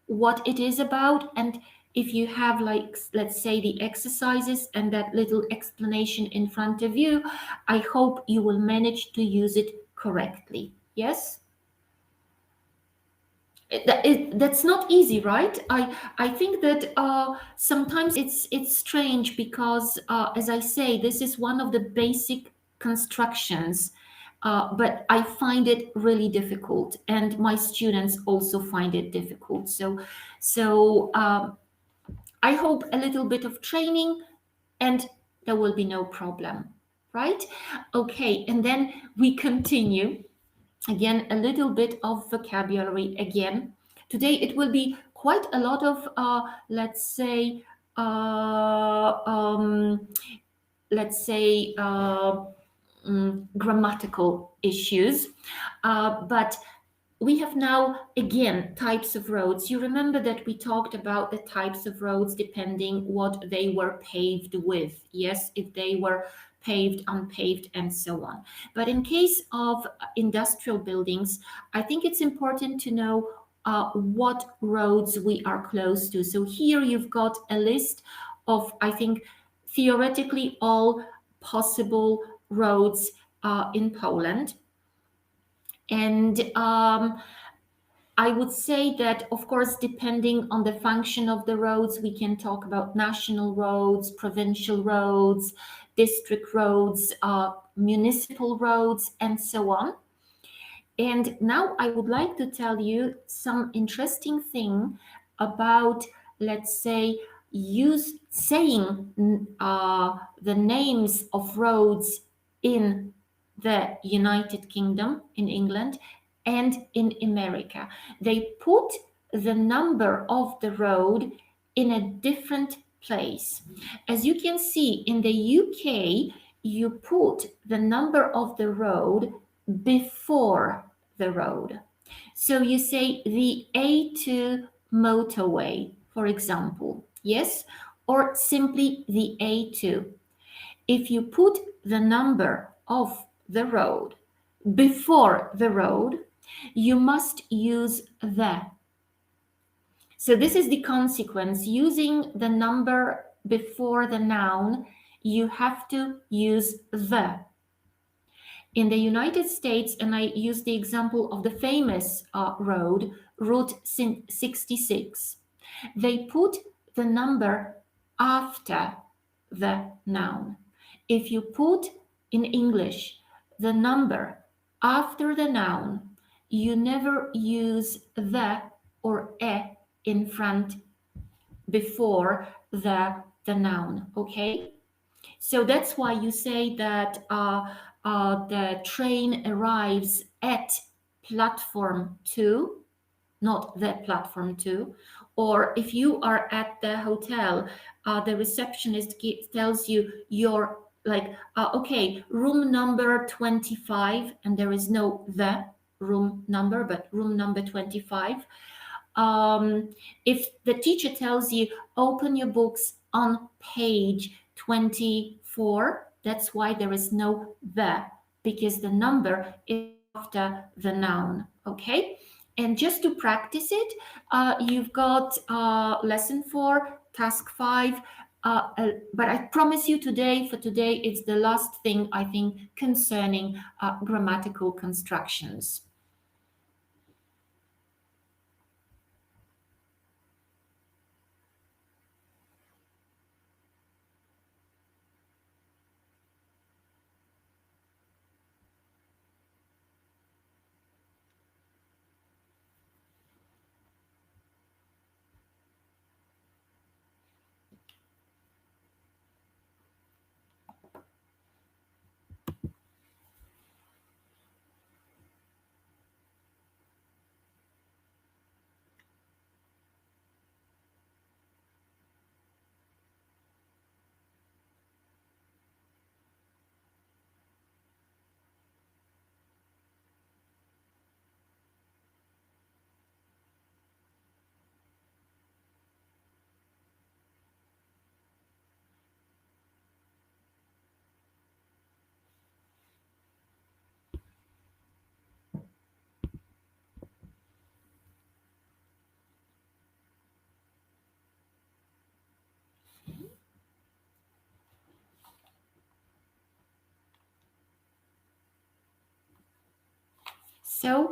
what it is about. And if you have, like, let's say, the exercises and that little explanation in front of you, I hope you will manage to use it correctly. Yes? That's not easy, right? I think that sometimes it's strange because, as I say, this is one of the basic constructions, but I find it really difficult, and my students also find it difficult. So I hope a little bit of training, and there will be no problem, right? Okay, and then we continue. Again, a little bit of vocabulary again. Today it will be quite a lot of, let's say, uh, um, grammatical issues. But we have now, again, types of roads. You remember that we talked about the types of roads depending what they were paved with. Yes, if they were paved, unpaved, and so on. But in case of industrial buildings, I think it's important to know what roads we are close to. So here you've got a list of, I think, theoretically all possible roads in Poland. And I would say that, of course, depending on the function of the roads, we can talk about national roads, provincial roads, district roads, municipal roads, and so on. And now I would like to tell you some interesting thing about, let's say, saying the names of roads in the United Kingdom, in England, and in America. They put the number of the road in a different place. As you can see, in the UK, you put the number of the road before the road. So you say the A2 motorway, for example, yes, or simply the A2. If you put the number of the road before the road, you must use the. So this is the consequence. Using the number before the noun, you have to use the. In the United States, and I use the example of the famous road, Route 66, they put the number after the noun. If you put in English the number after the noun, you never use the or a in front before the noun, okay? So that's why you say that the train arrives at platform 2, not the platform 2. Or if you are at the hotel, the receptionist tells you your, like, okay, room number 25, and there is no the room number, but room number 25. If the teacher tells you, open your books on page 24, that's why there is no the, because the number is after the noun, okay? And just to practice it, you've got lesson 4, task 5, but I promise you today, it's the last thing, I think, concerning grammatical constructions. So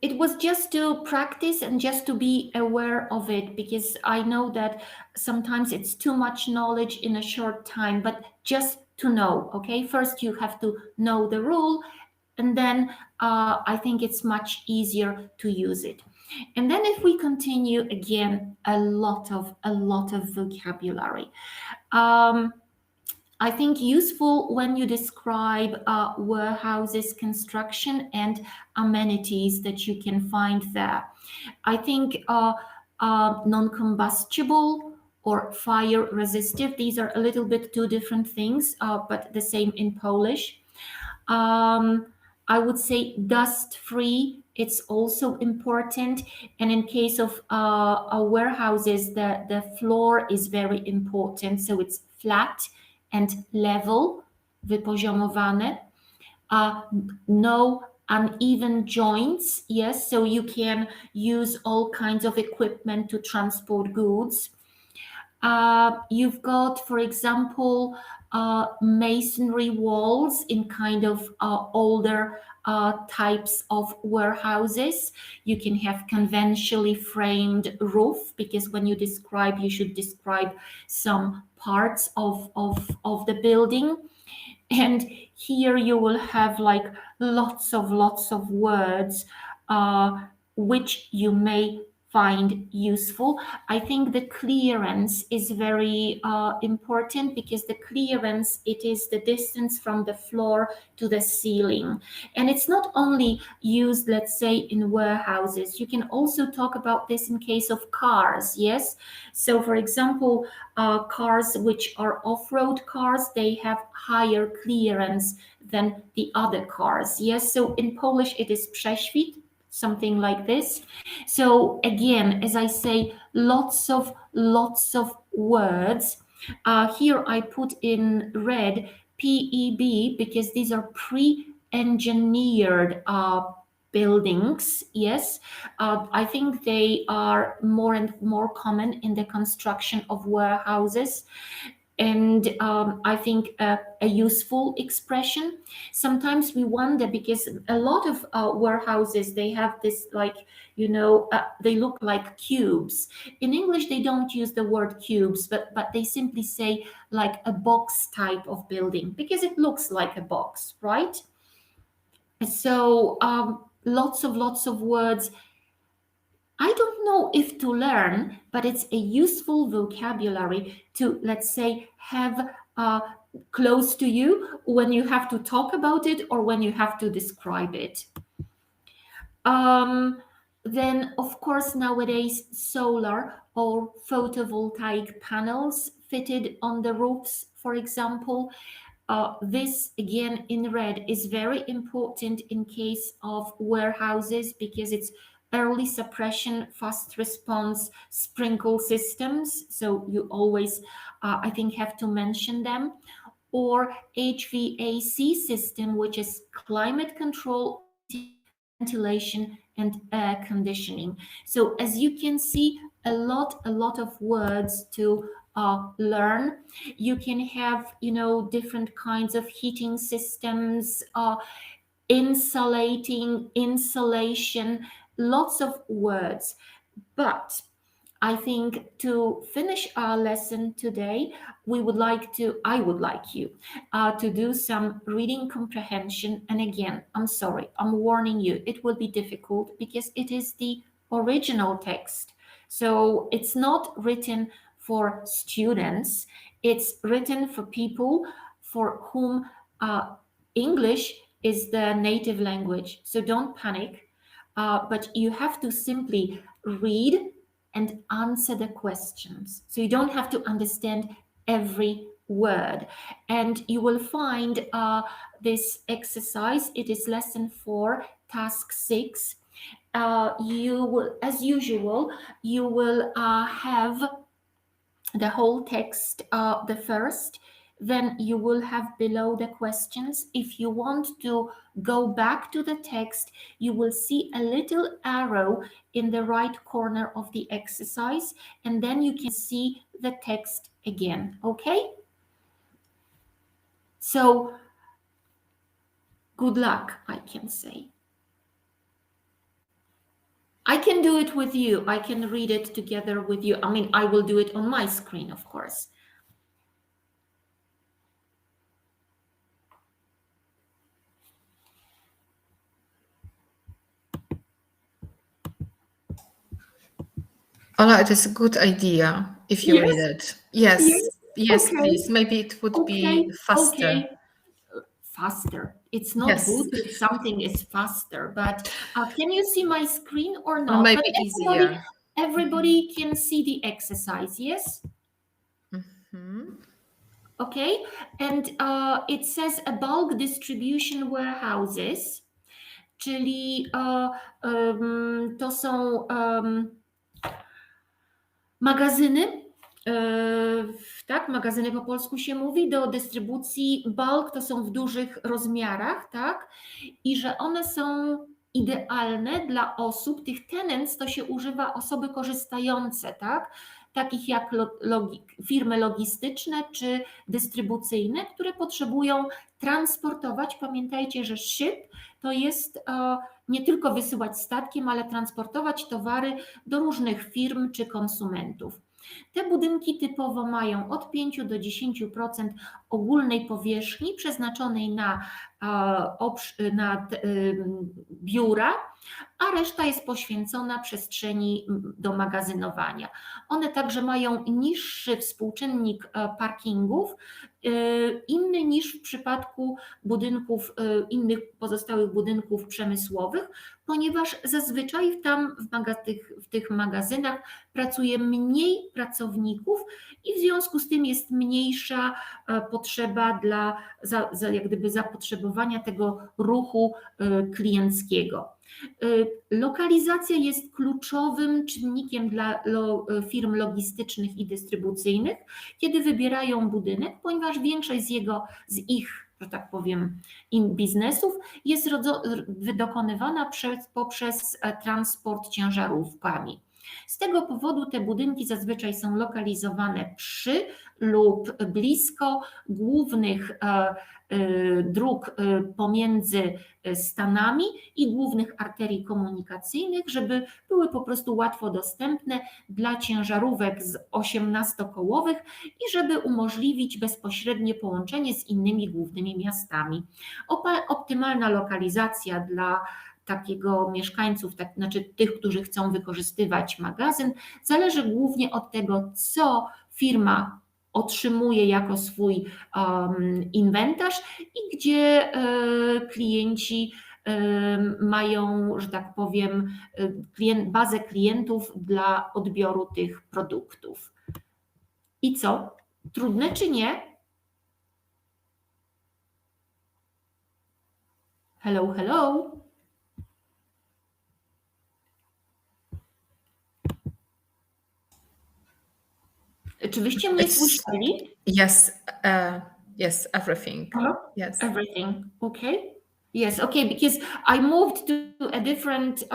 it was just to practice and just to be aware of it, because I know that sometimes it's too much knowledge in a short time, but just to know, okay? First, you have to know the rule, and then I think it's much easier to use it. And then if we continue, again, a lot of vocabulary. I think useful when you describe warehouses construction and amenities that you can find there. I think non-combustible or fire resistive, these are a little bit two different things, but the same in Polish. I would say dust-free, it's also important. And in case of warehouses, the floor is very important. So it's flat and level, wypoziomowane. No uneven joints, yes, so you can use all kinds of equipment to transport goods. You've got, for example, masonry walls in kind of older types of warehouses. You can have conventionally framed roof, because when you describe, you should describe some parts of the building. And here you will have like lots of words which you may find useful. I think the clearance is very important, because the clearance, it is the distance from the floor to the ceiling. And it's not only used, let's say, in warehouses. You can also talk about this in case of cars, yes? So for example, cars which are off-road cars, they have higher clearance than the other cars, yes? So in Polish it is prześwit, something like this. So again, as I say, lots of words. Here I put in red PEB, because these are pre-engineered buildings, yes. I think they are more and more common in the construction of warehouses. And I think a useful expression. Sometimes we wonder, because a lot of warehouses, they have this, like, they look like cubes. In English, they don't use the word cubes, but they simply say like a box type of building, because it looks like a box, right? So lots of words. I don't know if to learn, but it's a useful vocabulary to, let's say, have close to you when you have to talk about it or when you have to describe it. Then, of course, nowadays, solar or photovoltaic panels fitted on the roofs, for example. This, again, in red, is very important in case of warehouses, because it's early suppression, fast response, sprinkle systems. So you always, I think, have to mention them. Or HVAC system, which is climate control, ventilation, and air conditioning. So as you can see, a lot of words to learn. You can have, different kinds of heating systems, insulating, insulation, lots of words. But I think to finish our lesson today, I would like you to do some reading comprehension. And again, I'm sorry, I'm warning you, it will be difficult, because it is the original text. So it's not written for students, it's written for people for whom English is the native language. So don't panic, but you have to simply read and answer the questions. So you don't have to understand every word. And you will find this exercise, it is lesson 4, task 6. You will, as usual, you will have the whole text, the first, then you will have below the questions. If you want to go back to the text, you will see a little arrow in the right corner of the exercise, and then you can see the text again, okay? So good luck, I can say. I can do it with you. I can read it together with you. I mean, I will do it on my screen, of course. Ola, it is a good idea if you read it. Yes, yes, Okay. please. Maybe it would be faster. Okay. Faster. It's not Yes. good if something is faster, but can you see my screen or not? Or maybe But easier. everybody can see the exercise, yes? Okay, and it says a bulk distribution warehouses, czyli to są magazyny, tak, magazyny po polsku się mówi, do dystrybucji bulk, to są w dużych rozmiarach, tak, i że one są idealne dla osób, tych tenants to się używa osoby korzystające, tak, takich jak firmy logistyczne czy dystrybucyjne, które potrzebują transportować. Pamiętajcie, że ship to jest nie tylko wysyłać statkiem, ale transportować towary do różnych firm czy konsumentów. Te budynki typowo mają od 5 do 10% ogólnej powierzchni przeznaczonej na biura, a reszta jest poświęcona przestrzeni do magazynowania. One także mają niższy współczynnik parkingów, inny niż w przypadku budynków, innych pozostałych budynków przemysłowych, ponieważ zazwyczaj w tych magazynach pracuje mniej pracowników i w związku z tym jest mniejsza potrzeba jak gdyby zapotrzebowania tego ruchu klienckiego. Lokalizacja jest kluczowym czynnikiem dla firm logistycznych i dystrybucyjnych, kiedy wybierają budynek, ponieważ większość z ich, że tak powiem, biznesów jest dokonywana poprzez transport ciężarówkami. Z tego powodu te budynki zazwyczaj są lokalizowane przy lub blisko głównych dróg pomiędzy stanami i głównych arterii komunikacyjnych, żeby były po prostu łatwo dostępne dla ciężarówek z 18-kołowych i żeby umożliwić bezpośrednie połączenie z innymi głównymi miastami. Optymalna lokalizacja dla takiego mieszkańców, znaczy tych, którzy chcą wykorzystywać magazyn, zależy głównie od tego, co firma otrzymuje jako swój inwentarz i gdzie klienci mają, że tak powiem, bazę klientów dla odbioru tych produktów. I co? Trudne czy nie? Hello, hello. Czy wyście mnie słyszeli? Yes, yes, everything. Yes. Everything, okay. Yes, okay, because I moved to a different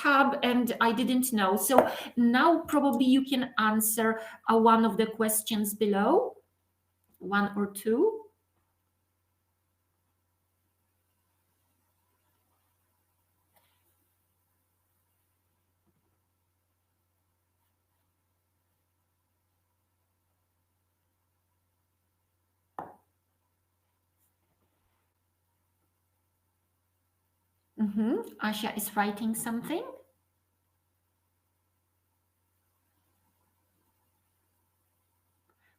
tab and I didn't know. So now probably you can answer one of the questions below, one or two. Asia is writing something.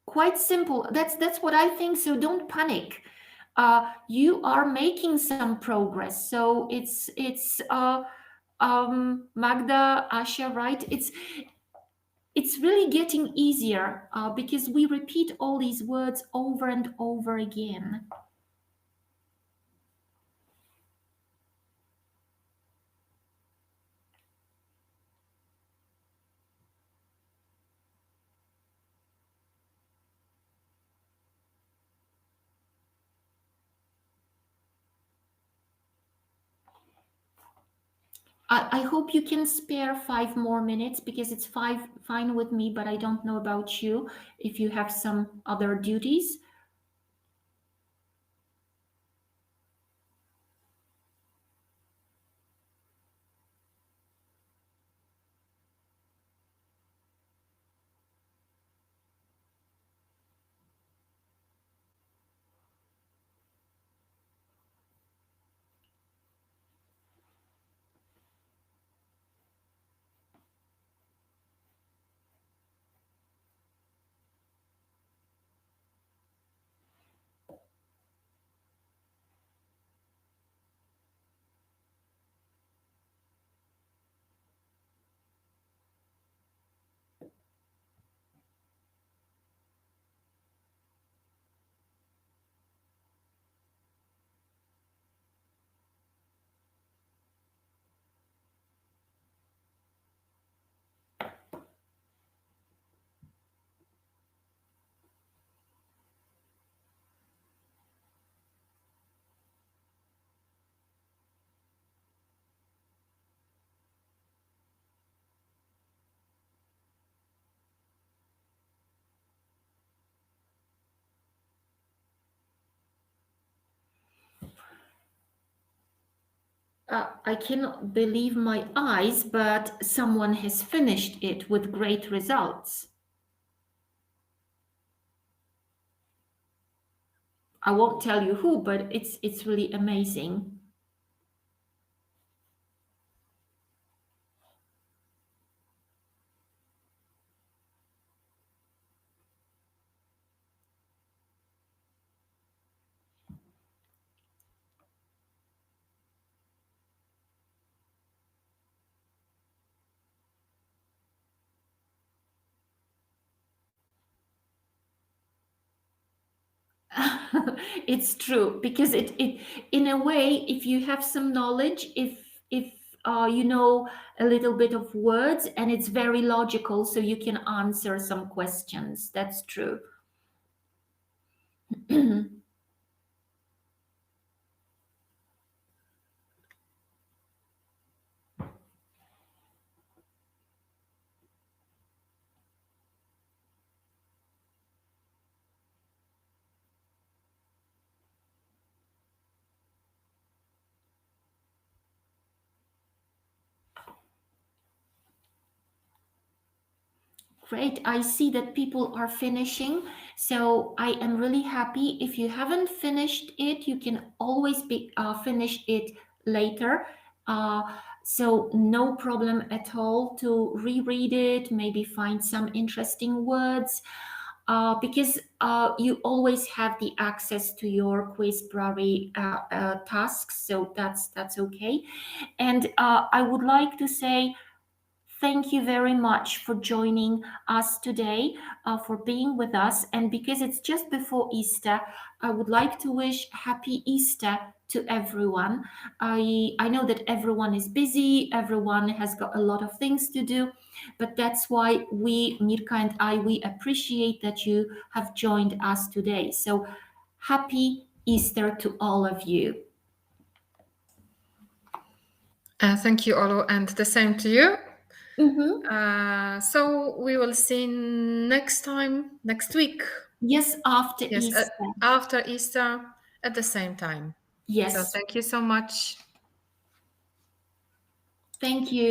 Quite simple. That's what I think. So don't panic. You are making some progress. So it's Magda, Asia, right? It's really getting easier because we repeat all these words over and over again. I hope you can spare 5 more minutes because it's fine with me, but I don't know about you if you have some other duties. I cannot believe my eyes, but someone has finished it with great results. I won't tell you who, but it's really amazing. It's true, because it in a way, if you have some knowledge, if you know a little bit of words, and it's very logical, so you can answer some questions. That's true. Great. I see that people are finishing. So I am really happy. If you haven't finished it, you can always finish it later. So no problem at all to reread it, maybe find some interesting words. Because you always have the access to your Quizbrary tasks, so that's okay. And I would like to say thank you very much for joining us today, for being with us. And because it's just before Easter, I would like to wish happy Easter to everyone. I know that everyone is busy, everyone has got a lot of things to do, but that's why we, Mirka and I, we appreciate that you have joined us today. So happy Easter to all of you. Thank you, Olu, and the same to you. Mm-hmm. So we will see next week. Yes, after Easter. After Easter at the same time. Yes. So thank you so much. Thank you.